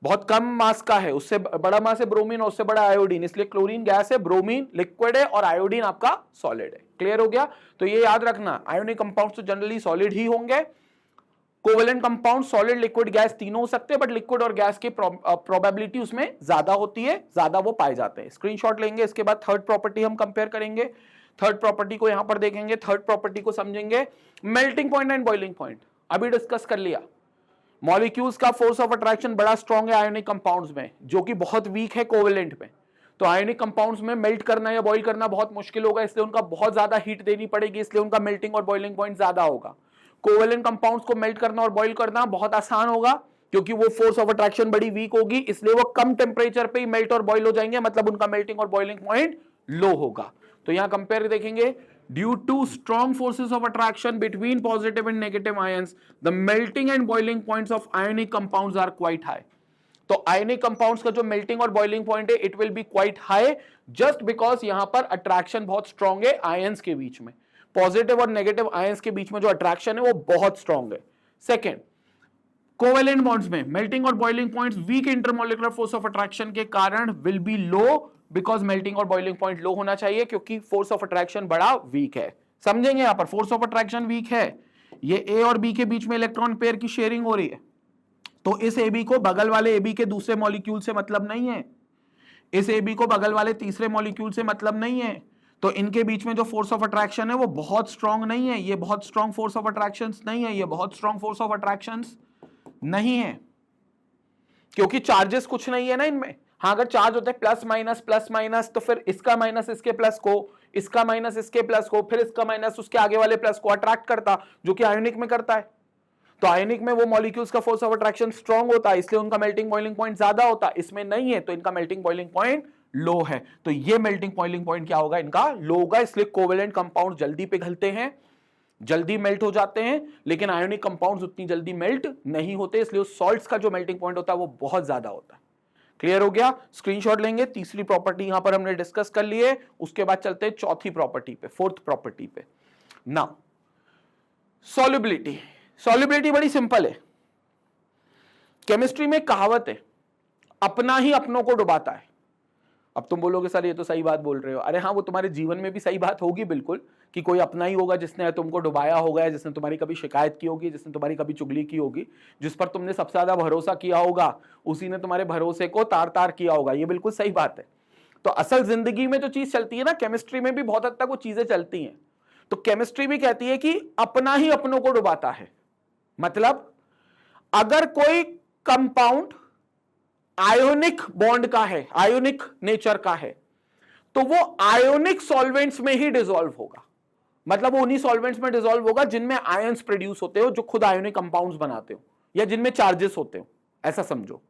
बहुत कम मास का है, उससे बड़ा मास है ब्रोमीन और उससे बड़ा आयोडीन। इसलिए क्लोरीन गैस है, ब्रोमीन लिक्विड है, और आयोडीन आपका सॉलिड है। क्लियर हो गया? तो ये याद रखना, आयोनिक कंपाउंड्स तो जनरली सॉलिड ही होंगे। Covalent compound solid, liquid, gas तीनों हो सकते हैं, बट लिक्विड और गैस की प्रोबेबिलिटी उसमें ज्यादा होती है, ज्यादा वो पाए जाते हैं। स्क्रीनशॉट लेंगे, इसके बाद थर्ड प्रॉपर्टी हम कंपेयर करेंगे। थर्ड प्रॉपर्टी को यहां पर देखेंगे, थर्ड प्रॉपर्टी को समझेंगे। Melting point and boiling point अभी डिस्कस कर लिया। मॉलिक्यूल्स का फोर्स ऑफ अट्रैक्शन बड़ा स्ट्रॉन्ग है आयोनिक कंपाउंड्स में, जो कि बहुत वीक है कोवेलेंट में। तो आयोनिक कंपाउंड्स में मेल्ट करना या बॉईल करना बहुत मुश्किल होगा, इसलिए उनका बहुत ज्यादा हीट देनी पड़ेगी, इसलिए उनका मेल्टिंग और बॉइलिंग पॉइंट ज्यादा होगा। कोवेलेंट कंपाउंड्स को मेल्ट करना और बॉईल करना बहुत आसान होगा, क्योंकि वो फोर्स ऑफ अट्रैक्शन बड़ी वीक होगी, इसलिए वो कम टेम्परेचर पे ही मेल्ट और बॉईल हो जाएंगे, मतलब उनका मेल्टिंग और बॉइलिंग पॉइंट लो होगा। तो यहां कंपेयर देखेंगे, due to strong forces of attraction between positive and negative ions, the melting and boiling points of ionic compounds are quite high. तो आयोनिक कंपाउंड्स का जो मेल्टिंग और बॉइलिंग पॉइंट है, it will be quite high, just because यहां पर अट्रैक्शन बहुत स्ट्रॉन्ग है आयंस के बीच में। पॉजिटिव और नेगेटिव आयंस के बीच में जो अट्रैक्शन है वो बहुत स्ट्रॉन्ग है। सेकेंड, कोवेलेंट बॉन्ड्स में मेल्टिंग और boiling points weak intermolecular force of attraction के कारण will be low, because melting और बॉइलिंग पॉइंट लो होना चाहिए, क्योंकि फोर्स ऑफ अट्रैक्शन बड़ा वीक है। समझेंगे यहां पर फोर्स ऑफ अट्रैक्शन वीक है, ये ए और बी के बीच में इलेक्ट्रॉन पेयर की शेयरिंग हो रही है, तो इस AB को बगल वाले AB के दूसरे मॉलिक्यूल से मतलब नहीं है, इस AB को बगल वाले तीसरे मॉलिक्यूल से मतलब नहीं है। तो इनके बीच में जो फोर्स ऑफ अट्रैक्शन है वो बहुत स्ट्रॉन्ग नहीं है, ये बहुत स्ट्रॉन्ग फोर्स ऑफ अट्रैक्शन नहीं है, ये बहुत स्ट्रॉन्ग फोर्स ऑफ अट्रैक्शन नहीं है, क्योंकि चार्जेस कुछ नहीं है ना इनमें। हाँ, अगर चार्ज होते हैं प्लस माइनस, तो फिर इसका माइनस इसके प्लस को, इसका माइनस इसके प्लस को, फिर इसका माइनस उसके आगे वाले प्लस को अट्रैक्ट करता, जो कि आयोनिक में करता है। तो आयोनिक में वो मॉलिक्यूल्स का फोर्स ऑफ अट्रैक्शन स्ट्रॉन्ग होता है, इसलिए उनका मेल्टिंग बॉइलिंग पॉइंट ज्यादा होता है। इसमें नहीं है, तो इनका मेल्टिंग बॉइलिंग पॉइंट लो है। तो ये मेल्टिंग बॉइलिंग पॉइंट क्या होगा, इनका लो होगा। इसलिए कोवेलेंट कंपाउंड जल्दी पिघलते हैं, जल्दी मेल्ट हो जाते हैं, लेकिन आयोनिक कंपाउंड्स उतनी जल्दी मेल्ट नहीं होते, इसलिए सॉल्ट्स का जो मेल्टिंग पॉइंट होता है वो बहुत ज्यादा होता है। क्लियर हो गया? स्क्रीनशॉट लेंगे। तीसरी प्रॉपर्टी यहां पर हमने डिस्कस कर ली है, उसके बाद चलते हैं चौथी प्रॉपर्टी पे, फोर्थ प्रॉपर्टी पे। Now solubility. सॉल्युबिलिटी बड़ी सिंपल है। केमिस्ट्री में कहावत है, अपना ही अपनों को डुबाता है। अब तुम बोलोगे सर ये तो सही बात बोल रहे हो, अरे हाँ वो तुम्हारे जीवन में भी सही बात होगी बिल्कुल, कि कोई अपना ही होगा जिसने तुमको डुबाया होगा, जिसने तुम्हारी कभी शिकायत की होगी, जिसने तुम्हारी कभी चुगली की होगी, जिस पर तुमने सबसे ज्यादा भरोसा किया होगा, उसी ने तुम्हारे भरोसे को तार तार किया होगा, ये बिल्कुल सही बात है। तो असल जिंदगी में जो चीज चलती है ना, केमिस्ट्री में भी बहुत हद तक वो चीजें चलती हैं। तो केमिस्ट्री भी कहती है कि अपना ही अपनों को डुबाता है। मतलब अगर कोई कंपाउंड आयोनिक बॉन्ड का है, आयोनिक नेचर का है, तो वो आयोनिक सॉल्वेंट्स में ही डिसॉल्व होगा। मतलब वो उन्हीं सॉल्वेंट्स में डिसॉल्व होगा जिनमें आयंस प्रोड्यूस होते हो, जो खुद आयोनिक कंपाउंड्स बनाते हो, या जिनमें चार्जेस होते हो, ऐसा समझो।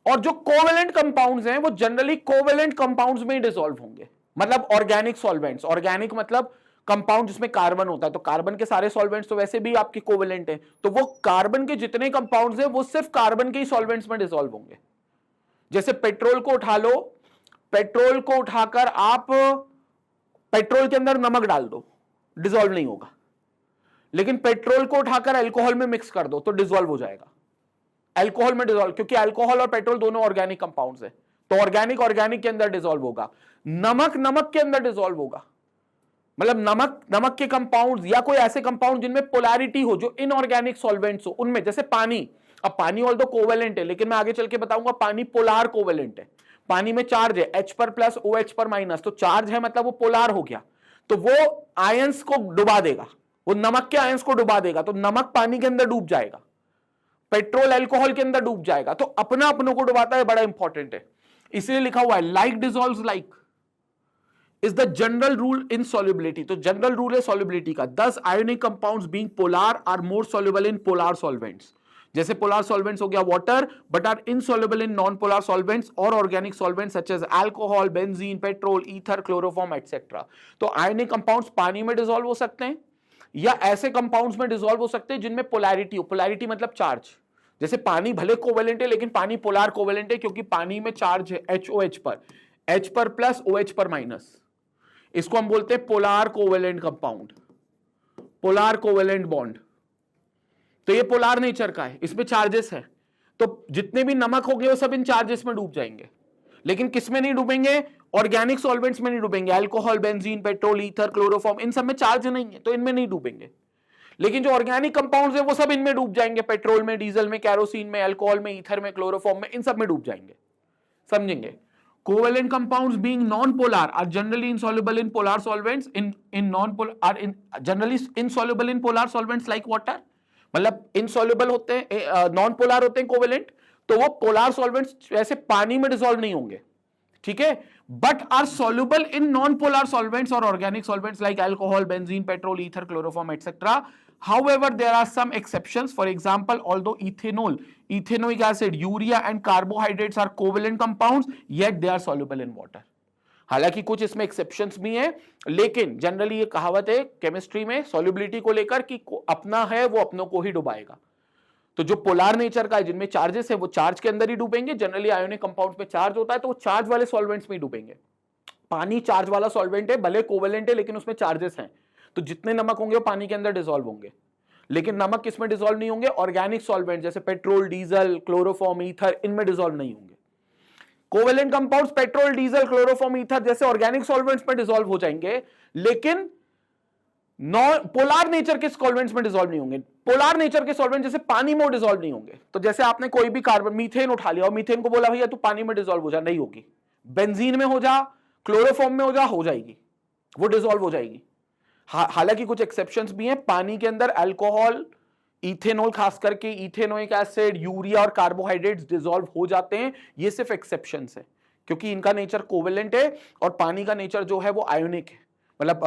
और जो कोवेलेंट कंपाउंड्स हैं वो जनरली कोवेलेंट कंपाउंड्स में ही डिसॉल्व होंगे। मतलब ऑर्गेनिक सॉल्वेंट्स, ऑर्गेनिक मतलब कंपाउंड जिसमें कार्बन होता है, तो कार्बन के सारे सॉल्वेंट्स तो वैसे भी आपके कोवेलेंट हैं, तो वो कार्बन के जितने कंपाउंड्स हैं वो सिर्फ कार्बन के ही सॉल्वेंट्स में डिसॉल्व होंगे। जैसे पेट्रोल को उठा लो, पेट्रोल को उठाकर आप पेट्रोल के अंदर नमक डाल दो, डिसॉल्व नहीं होगा। लेकिन पेट्रोल को उठाकर अल्कोहल में मिक्स कर दो तो डिसॉल्व हो जाएगा। अल्कोहल में डिसॉल्व, क्योंकि अल्कोहल और पेट्रोल दोनों ऑर्गेनिक कंपाउंड्स हैं, तो ऑर्गेनिक ऑर्गेनिक के अंदर डिसॉल्व होगा। नमक नमक के अंदर डिसॉल्व होगा। मतलब नमक नमक के कंपाउंड्स या कोई ऐसे कंपाउंड जिनमें पोलैरिटी हो, जो इनऑर्गेनिक सॉल्वेंट्स हो, उनमें, जैसे पानी। अब पानी ऑल्दो कोवेलेंट है, लेकिन मैं आगे चल के बताऊंगा पानी पोलार कोवेलेंट है। पानी में चार्ज है H पर प्लस OH पर माइनस, तो चार्ज है मतलब वो पोलार हो गया, तो वो आयंस को डुबा देगा, वो नमक के आयंस को डुबा देगा, तो नमक पानी के अंदर डूब जाएगा, पेट्रोल अल्कोहल के अंदर डूब जाएगा। तो अपना अपनों को डुबाता है, बड़ा इंपॉर्टेंट है, इसलिए लिखा हुआ है like dissolves like is the general rule in solubility। तो जनरल रूल है solubility का। Thus ionic compounds being polar are more soluble in polar solvents। जैसे polar solvents हो गया water, but are insoluble in non-polar solvents और organic solvents such as alcohol, benzene, petrol, ether, chloroform etc। तो ionic compounds पानी में डिसॉल्व हो सकते हैं या ऐसे कंपाउंड्स में डिसॉल्व हो सकते हैं जिनमें पोलैरिटी हो। पोलैरिटी मतलब चार्ज। जैसे पानी भले कोवेलेंट है लेकिन पानी पोलार कोवेलेंट है, क्योंकि पानी में चार्ज है HOH पर, H पर प्लस OH पर माइनस। इसको हम बोलते हैं polar covalent compound, polar covalent bond. तो ये पोलार नेचर का है, इसमें चार्जेस है, तो जितने भी नमक होंगे वो सब इन चार्जेस में डूब जाएंगे। लेकिन किस में नहीं डूबेंगे? ऑर्गेनिक सॉल्वेंट्स में नहीं डूबेंगे। Alcohol, benzene, petrol, ether, chloroform, इन सब में चार्ज नहीं है तो इनमें नहीं डूबेंगे। लेकिन जो ऑर्गेनिक कंपाउंड्स है वो सब इनमें डूब जाएंगे, पेट्रोल में, डीजल में, कैरोसिन में, अल्कोहल में, ईथर में, क्लोरोफॉर्म में, इन सब में डूब जाएंगे। समझेंगे? Covalent compounds being non-polar are generally insoluble in polar solvents generally insoluble in polar solvents like water। मतलब insoluble होते हैं, नॉन पोलर होते हैं कोवेलेंट, तो वो पोलर सॉल्वेंट्स वैसे पानी में डिसॉल्व नहीं होंगे, ठीक है, but are soluble in non-polar solvents और organic solvents like alcohol, benzene, petrol, ether, chloroform etc। However, there are some exceptions. For example, although ethanol, ethanoic acid, urea and carbohydrates are covalent compounds, yet they are soluble in water। हालांकि कुछ इसमें एक्सेप्शंस भी हैं, लेकिन जनरली ये कहावत है केमिस्ट्री में सॉल्युबिलिटी को लेकर कि अपना है वो अपनों को ही डुबाएगा। तो जो पोलार नेचर का है, जिनमें चार्जेस है, वो चार्ज के अंदर ही डूबेंगे। जनरली आयोनिक कंपाउंड्स में चार्ज होता है तो वो चार्ज वाले सॉल्वेंट्स में ही डूबेंगे। पानी चार्ज वाला सॉल्वेंट है, भले कोवेलेंट है लेकिन उसमें चार्जेस हैं, तो जितने नमक होंगे वो पानी के अंदर डिसॉल्व होंगे। लेकिन नमक किसमें डिसॉल्व नहीं होंगे? ऑर्गेनिक सॉल्वेंट जैसे पेट्रोल, डीजल, क्लोरोफॉर्म, ईथर, इनमें डिसॉल्व नहीं होंगे। Covalent compounds petrol, diesel, chloroform, ether जैसे ऑर्गेनिक सॉल्वेंट्स में डिसॉल्व हो जाएंगे, लेकिन पोलार नेचर के सॉल्वेंट्स में डिसॉल्व नहीं होंगे। पोलार नेचर के सॉल्वेंट जैसे पानी में डिसॉल्व नहीं होंगे। तो जैसे आपने कोई भी कार्बन, मीथेन उठा लिया और मीथेन को बोला भैया तू पानी में डिसॉल्व हो जा, नहीं होगी। बेंजीन में हो जा, क्लोरोफॉर्म में हो जा, हो जाएगी, वो डिसॉल्व हो जाएगी। हालांकि कुछ एक्सेप्शंस भी हैं, पानी के अंदर अल्कोहल, इथेनॉल, खास करके इथेनोइक एसिड, यूरिया और कार्बोहाइड्रेट्स डिसॉल्व हो जाते हैं। ये सिर्फ एक्सेप्शंस है, क्योंकि इनका नेचर कोवेलेंट है और पानी का नेचर जो है वो आयोनिक है, मतलब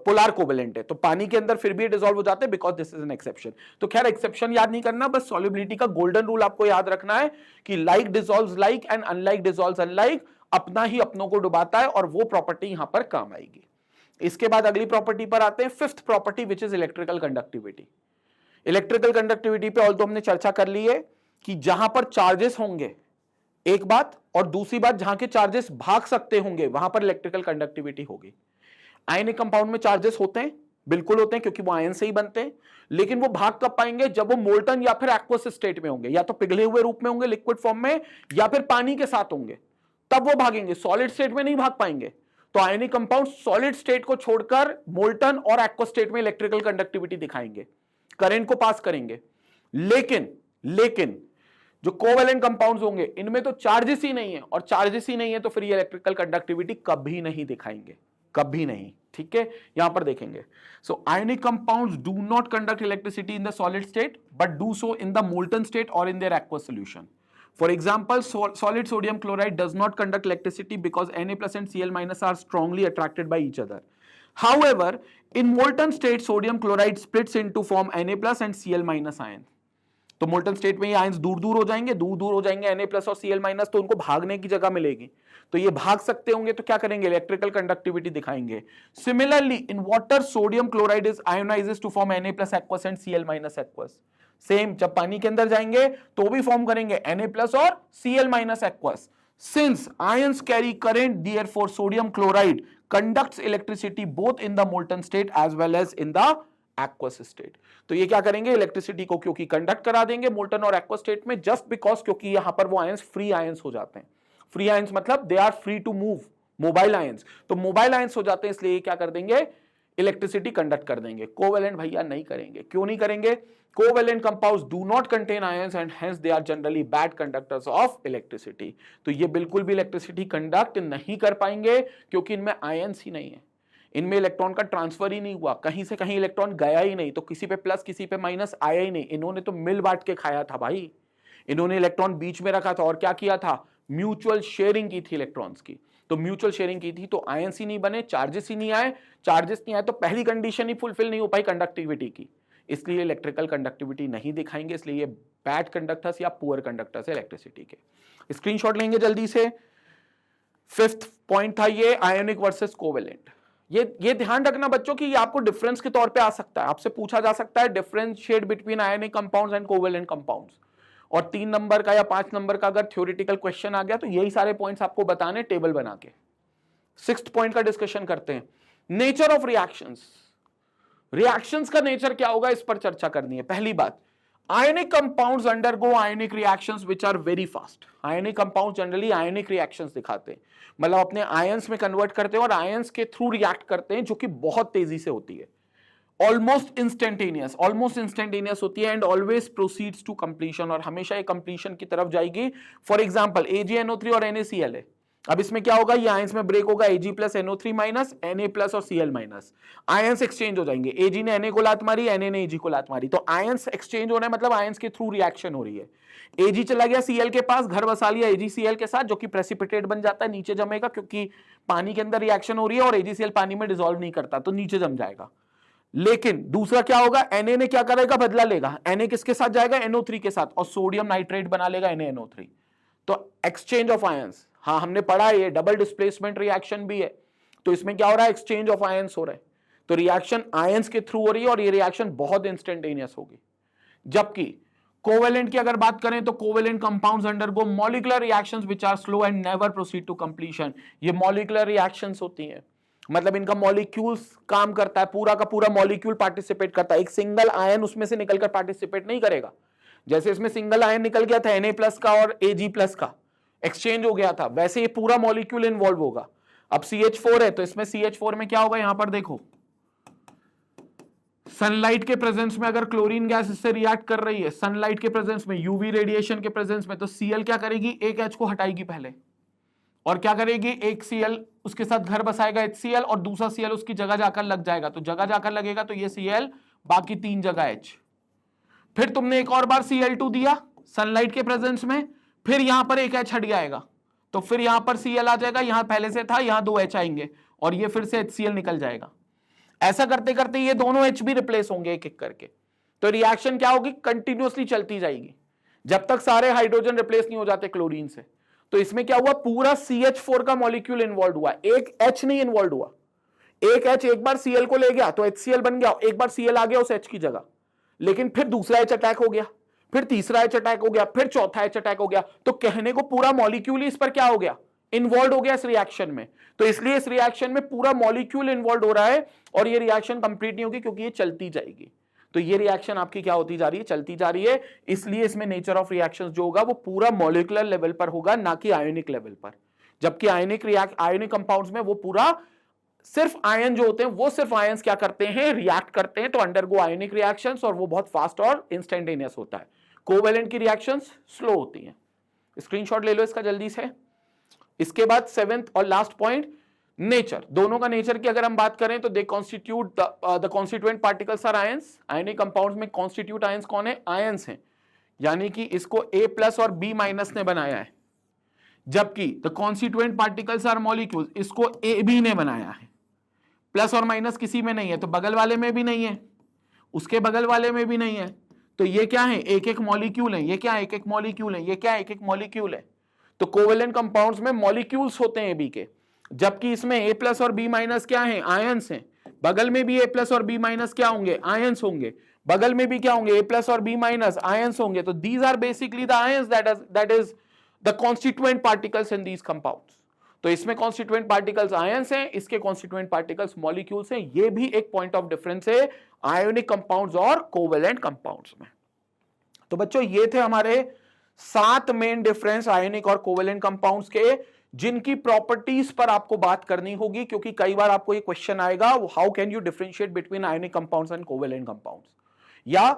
पोलार कोवेलेंट है, तो पानी के अंदर फिर भी डिसॉल्व हो जाते हैं because this is an exception. तो खैर एक्सेप्शन याद नहीं करना, बस सॉल्युबिलिटी का गोल्डन रूल आपको याद रखना है कि like dissolves like and unlike dissolves unlike. अपना ही अपनों को डुबाता है और वो प्रॉपर्टी यहां पर काम आएगी। इसके बाद अगली प्रॉपर्टी पर आते हैं, fifth property which is electrical conductivity. Electrical conductivity पे ऑल तो हमने चर्चा कर ली है कि जहां पर चार्जेस होंगे एक बात, और दूसरी बात जहां के चार्जेस भाग सकते होंगे वहां पर इलेक्ट्रिकल कंडक्टिविटी होगी। आयनिक कंपाउंड में चार्जेस होते हैं, बिल्कुल होते हैं, क्योंकि वो आयन से ही बनते हैं, लेकिन वो भाग कब पाएंगे? जब वो मोल्टन या फिर एक्वस स्टेट में होंगे, या तो पिघले हुए रूप में होंगे लिक्विड फॉर्म में, या फिर पानी के साथ होंगे, तब वो भागेंगे, सॉलिड स्टेट में नहीं भाग पाएंगे। तो आयनिक कंपाउंड सॉलिड स्टेट को छोड़कर मोल्टन और एक्वस स्टेट में इलेक्ट्रिकल कंडक्टिविटी दिखाएंगे, करंट को पास करेंगे। लेकिन जो कोवेलेंट कंपाउंड्स होंगे इनमें तो चार्जेस ही नहीं है, और चार्जेस ही नहीं है तो फिर ये इलेक्ट्रिकल कंडक्टिविटी कभी नहीं दिखाएंगे, कभी नहीं। ठीक है, यहां पर देखेंगे। So ionic compounds do not conduct electricity in the solid state but do so in the molten state और in their aqueous solution. For example, solid sodium chloride does not conduct electricity because Na plus and Cl minus are strongly attracted by each other. However, in molten state, sodium chloride splits into form Na plus and Cl minus ion. तो मोल्टन स्टेट में ये आयंस दूर दूर हो जाएंगे, Na प्लस और Cl माइनस, तो उनको भागने की जगह मिलेगी। तो ये भाग सकते होंगे तो क्या करेंगे, इलेक्ट्रिकल कंडक्टिविटी दिखाएंगे। Similarly in water sodium chloride is ionizes to form Na plus aqueous and Cl minus aqueous. Same, जब पानी के अंदर जाएंगे तो भी फॉर्म करेंगे Na प्लस और Cl minus aqueous. Since ions carry current, therefore sodium chloride conducts electricity both in the molten state as well as in the aqueous state. तो ये क्या करेंगे, इलेक्ट्रिसिटी को क्योंकि कंडक्ट करा देंगे मोल्टन और एक्वस स्टेट में, जस्ट बिकॉज क्योंकि यहां पर वो आयंस फ्री आयंस हो जाते हैं। फ्री आयंस मतलब they are free to move, mobile ions. तो मोबाइल आयंस हो जाते हैं, इसलिए क्या कर देंगे, इलेक्ट्रिसिटी कंडक्ट कर देंगे। कोवेलेंट भैया नहीं करेंगे। क्यों नहीं करेंगे, covalent compounds do not contain ions and hence they are generally bad conductors of electricity. तो ये बिल्कुल भी इलेक्ट्रिसिटी कंडक्ट नहीं कर पाएंगे क्योंकि इनमें आयंस ही नहीं है, इनमें इलेक्ट्रॉन का ट्रांसफर ही नहीं हुआ, कहीं से कहीं इलेक्ट्रॉन गया ही नहीं, तो किसी पे प्लस किसी पे माइनस आया ही नहीं। इन्होंने तो मिल बांट के खाया था भाई, इन्होंने इलेक्ट्रॉन बीच में रखा था और क्या किया था, म्यूचुअल शेयरिंग की थी इलेक्ट्रॉन्स की। तो म्यूचुअल शेयरिंग की थी तो आयंस ही नहीं बने, चार्जेस ही नहीं आए। चार्जेस नहीं आए तो पहली कंडीशन ही फुलफिल नहीं हो पाई कंडक्टिविटी की, इसलिए इलेक्ट्रिकल कंडक्टिविटी नहीं दिखाएंगे। इसलिए ये बैड कंडक्टर्स या पुअर कंडक्टर्स है इलेक्ट्रिसिटी के। स्क्रीनशॉट लेंगे जल्दी से। फिफ्थ पॉइंट था ये आयोनिक वर्सेस कोवेलेंट। ये ध्यान रखना बच्चों कि ये आपको डिफरेंस के तौर पे आ सकता है, आपसे पूछा जा सकता है differentiate between ionic compounds and covalent compounds. और 3 नंबर का या 5 नंबर का अगर थ्योरेटिकल क्वेश्चन आ गया तो यही सारे पॉइंट्स आपको बताने टेबल बना के। 6th पॉइंट का डिस्कशन करते हैं, नेचर ऑफ रिएक्शंस। रिएक्शंस का नेचर क्या होगा इस पर चर्चा करनी है। पहली बात, ionic compounds undergo ionic reactions which are very fast. Ionic compound generally ionic reactions दिखाते हैं, मतलब अपने आयंस में कन्वर्ट करते हैं और आयंस के थ्रू रिएक्ट करते हैं, जो कि बहुत तेजी से होती है, ऑलमोस्ट इंस्टेंटेनियस होती है and always proceeds to completion, और हमेशा ये कंप्लीशन की तरफ जाएगी। फॉर एग्जांपल AgNO3 और NaCl है। अब इसमें क्या होगा, ये आयंस में ब्रेक होगा, Ag plus NO3 minus, Na plus और Cl माइनस, आयंस एक्सचेंज हो जाएंगे। Ag ने Na को लात मारी, Na ने Ag को लात मारी, तो आयंस एक्सचेंज हो रहा है, मतलब आयंस के थ्रू रिएक्शन हो रही है। Ag चला गया Cl के पास, घर बसा लिया AgCl के साथ, जो कि प्रेसिपिटेट बन जाता है, नीचे जमेगा क्योंकि पानी के अंदर रिएक्शन हो रही है और AgCl पानी में डिसॉल्व नहीं करता, तो नीचे जम जाएगा। लेकिन दूसरा क्या होगा, Na ने क्या करेगा, बदला लेगा, Na किसके साथ जाएगा, NO3 के साथ, और सोडियम नाइट्रेट बना लेगा NaNO3। तो एक्सचेंज ऑफ आयंस, हाँ हमने पढ़ा है, ये डबल डिस्प्लेसमेंट रिएक्शन भी है। तो इसमें क्या हो रहा है, एक्सचेंज ऑफ आयंस हो रहा है। तो रिएक्शन आयंस के थ्रू हो रही है और ये रिएक्शन बहुत इंस्टेंटेनियस होगी। जबकि कोवेलेंट की अगर बात करें तो covalent compounds undergo molecular reactions which are slow and never proceed to completion. ये मॉलिक्यूलर रिएक्शंस होती हैं, मतलब इनका मॉलिक्यूल्स काम करता है, पूरा का पूरा मॉलिक्यूल पार्टिसिपेट करता है, एक सिंगल आयन उसमें से निकलकर पार्टिसिपेट नहीं करेगा। जैसे इसमें सिंगल आयन निकल गया था Na प्लस का और Ag प्लस का, एक्सचेंज हो गया था, वैसे ये पूरा मॉलिक्यूल इन्वॉल्व होगा। अब CH4 है तो इसमें CH4 में क्या होगा, यहां पर देखो, सनलाइट के प्रेजेंस में अगर क्लोरीन गैस इससे रिएक्ट कर रही है, सनलाइट के प्रेजेंस में, यूवी रेडिएशन के प्रेजेंस में, तो Cl क्या करेगी, एक H को हटाएगी पहले, और क्या करेगी, एक Cl उसके साथ घर बसाएगा HCl, और दूसरा Cl उसकी जगह जाकर लग जाएगा। तो जगह जाकर लगेगा तो ये Cl, बाकी 3 जगह H। फिर तुमने एक और बार Cl2 दिया सनलाइट के प्रेजेंस में, फिर यहां पर एक H हट जाएगा, तो फिर यहां पर Cl आ जाएगा, यहां पहले से था, यहां 2 H आएंगे, और ये फिर से HCl निकल जाएगा। ऐसा करते करते ये दोनों H भी रिप्लेस होंगे एक एक करके। तो रिएक्शन क्या होगी, कंटिन्यूअसली चलती जाएगी जब तक सारे हाइड्रोजन रिप्लेस नहीं हो जाते क्लोरीन से। तो इसमें क्या हुआ, पूरा CH4 का मॉलिक्यूल इन्वॉल्व हुआ, एक H नहीं इन्वॉल्व हुआ। एक H एक बार Cl को ले गया तो HCl बन गया, एक बार Cl आ गया उस H की जगह, लेकिन फिर दूसरा H अटैक हो गया, फिर तीसरा H अटैक हो गया, फिर चौथा H अटैक हो गया। तो कहने को पूरा मॉलिक्यूल ही इस पर क्या हो गया, इन्वॉल्व हो गया इस रिएक्शन में। तो इसलिए इस रिएक्शन में पूरा मॉलिक्यूल इन्वॉल्व हो रहा है और ये रिएक्शन कंप्लीट नहीं होगी क्योंकि ये चलती जाएगी। तो ये रिएक्शन आपकी क्या होती जा रही है, चलती जा रही है। इसलिए इसमें नेचर ऑफ रिएक्शंस जो होगा वो पूरा मॉलिक्यूलर लेवल पर होगा, ना कि आयोनिक लेवल पर। जबकि आयनिक कंपाउंड्स में वो पूरा सिर्फ आयन जो होते हैं वो सिर्फ आयंस क्या करते हैं, रिएक्ट करते हैं, तो अंडरगो आयनिक रिएक्शंस, और वो बहुत फास्ट और इंस्टेंटेनियस होता है। कोवेलेंट की रिएक्शंस स्लो होती हैं। स्क्रीनशॉट ले लो इसका जल्दी से। इसके बाद 7th और लास्ट पॉइंट, नेचर। दोनों का नेचर की अगर हम बात करें तो they constitute the constituent particles are ions. Ionic compounds में कॉन्स्टिट्यूट आयंस कौन है, आयंस हैं, यानी कि इसको A+ और B- ने बनाया है, जबकि the constituent particles are molecules, इसको AB ने बनाया है। प्लस और माइनस किसी में नहीं है, तो बगल वाले में भी नहीं है, उसके बगल वाले में भी नहीं है, तो ये क्या है, एक एक मॉलिक्यूल है। ये क्या है, एक एक मॉलिक्यूल है। ये क्या है, एक एक मॉलिक्यूल है। तो कोवेलेंट कंपाउंड्स में मॉलिक्यूल्स होते हैं AB के, जबकि इसमें A+ और B- क्या है, आयंस हैं। बगल में भी A+ और B- क्या होंगे, आयंस होंगे। बगल में भी क्या होंगे, A+ और B- आयंस होंगे। तो these are basically the ions that is the constituent particles in these compounds. तो इसमें कॉन्स्टिट्यूएंट पार्टिकल्स आयंस हैं, इसके कॉन्स्टिट्यूएंट पार्टिकल्स मॉलिक्यूल्स हैं। ये भी एक पॉइंट ऑफ डिफरेंस है आयोनिक कंपाउंड्स और कोवेलेंट कंपाउंड्स में। तो बच्चों ये थे हमारे 7 मेन डिफरेंस आयोनिक और कोवेलेंट कंपाउंड्स के, जिनकी प्रॉपर्टीज पर आपको बात करनी होगी, क्योंकि कई बार आपको ये क्वेश्चन आएगा, how can you differentiate between ionic compounds and covalent compounds, या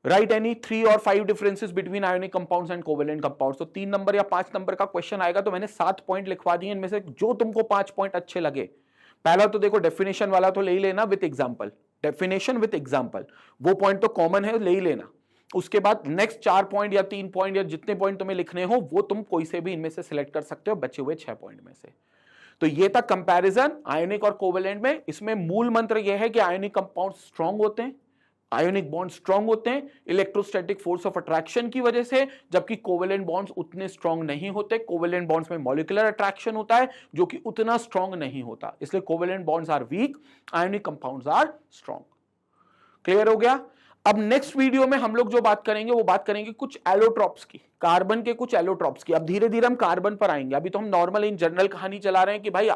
राइट एनी 3 और 5 differences between ionic compounds and covalent compounds. तो 3 नंबर या 5 नंबर का क्वेश्चन आएगा, तो मैंने 7 पॉइंट लिखवा दिए, इनमें से जो तुमको 5 पॉइंट अच्छे लगे। पहला तो देखो डेफिनेशन वाला तो ले ही लेना with example, definition with example, वो पॉइंट तो कॉमन है, ले ही लेना। उसके बाद नेक्स्ट 4 पॉइंट या 3 पॉइंट या जितने पॉइंट तुम्हें लिखने हो वो तुम कोई से भी इनमें से सिलेक्ट कर सकते हो बचे हुए 6 पॉइंट में से। तो ये था कंपैरिजन आयोनिक और कोवेलेंट में। इसमें मूल मंत्र यह है कि आयोनिक कंपाउंड स्ट्रांग होते हैं, आयोनिक बॉन्ड स्ट्रांग होते हैं इलेक्ट्रोस्टैटिक फोर्स ऑफ अट्रैक्शन की वजह से, जबकि कोवेलेंट बॉन्ड्स उतने स्ट्रांग नहीं होते। कोवेलेंट बॉन्ड्स में मॉलिक्यूलर अट्रैक्शन होता है जो कि उतना स्ट्रांग नहीं होता, इसलिए covalent bonds are weak, ionic compounds are strong. Clear हो गया। अब नेक्स्ट वीडियो में हम लोग जो बात करेंगे वो बात करेंगे कुछ एलोट्रॉप्स की, कार्बन के कुछ एलोट्रॉप्स की। अब धीरे धीरे हम कार्बन पर आएंगे, अभी तो हम नॉर्मल इन जनरल कहानी चला रहे हैं कि भाई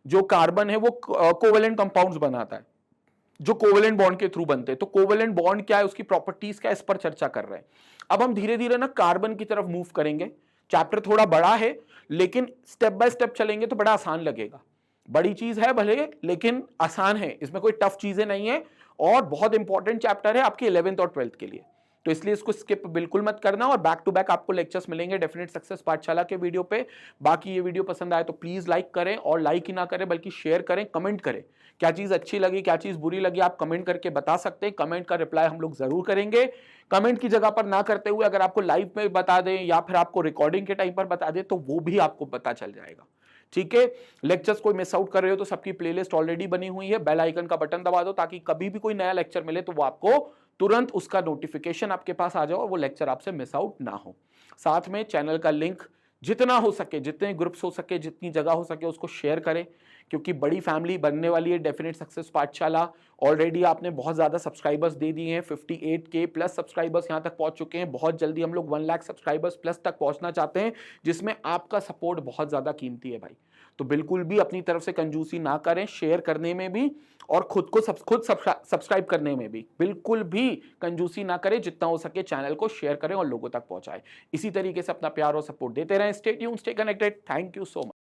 जो कार्बन है वो कोवेलेंट कंपाउंड्स बनाता है जो कोवेलेंट बॉन्ड के थ्रू बनते हैं। तो कोवेलेंट बॉन्ड क्या है, उसकी प्रॉपर्टीज क्या है, इस पर चर्चा कर रहे हैं। अब हम धीरे धीरे ना कार्बन की तरफ मूव करेंगे। चैप्टर थोड़ा बड़ा है, लेकिन स्टेप बाय स्टेप चलेंगे तो बड़ा आसान लगेगा। बड़ी चीज है भले, लेकिन आसान है, इसमें कोई टफ चीजें नहीं है, और बहुत इंपॉर्टेंट चैप्टर है आपके 11th और 12th के लिए। तो इसलिए इसको स्किप बिल्कुल मत करना, और बैक टू बैक आपको लेक्चर्स मिलेंगे डेफिनेट सक्सेस पाठशाला के वीडियो पे। बाकी ये वीडियो पसंद आए तो प्लीज लाइक करें, और लाइक ही ना करें बल्कि शेयर करें, कमेंट करें, क्या चीज अच्छी लगी क्या चीज बुरी लगी आप कमेंट करके बता सकते हैं। कमेंट का रिप्लाई हम लोग जरूर करेंगे। कमेंट की जगह पर ना करते हुए अगर आपको लाइव में बता दें या फिर आपको रिकॉर्डिंग के टाइम पर बता दें तो वो भी आपको पता चल जाएगा। ठीक है, लेक्चर्स कोई मिस आउट कर रहे हो तो सबकी प्लेलिस्ट ऑलरेडी बनी हुई है, बेल आइकन का बटन दबा दो ताकि कभी भी कोई नया लेक्चर मिले तो वो आपको तुरंत उसका नोटिफिकेशन आपके पास आ जाओ और वो लेक्चर आपसे मिस आउट ना हो। साथ में चैनल का लिंक जितना हो सके, जितने ग्रुप्स हो सके, जितनी जगह हो सके उसको शेयर करें, क्योंकि बड़ी फैमिली बनने वाली है डेफिनेट सक्सेस पाठशाला। ऑलरेडी आपने बहुत ज़्यादा सब्सक्राइबर्स दे दिए हैं, 58K प्लस सब्सक्राइबर्स यहाँ तक पहुँच चुके हैं। बहुत जल्दी हम लोग 1 लाख सब्सक्राइबर्स प्लस तक पहुँचना चाहते हैं, जिसमें आपका सपोर्ट बहुत ज़्यादा कीमती है भाई। तो बिल्कुल भी अपनी तरफ से कंजूसी ना करें, शेयर करने में भी और खुद सब्सक्राइब करने में भी बिल्कुल भी कंजूसी ना करें। जितना हो सके चैनल को शेयर करें और लोगों तक पहुंचाएं। इसी तरीके से अपना प्यार और सपोर्ट देते रहें। Stay tuned, stay connected. Thank you so much.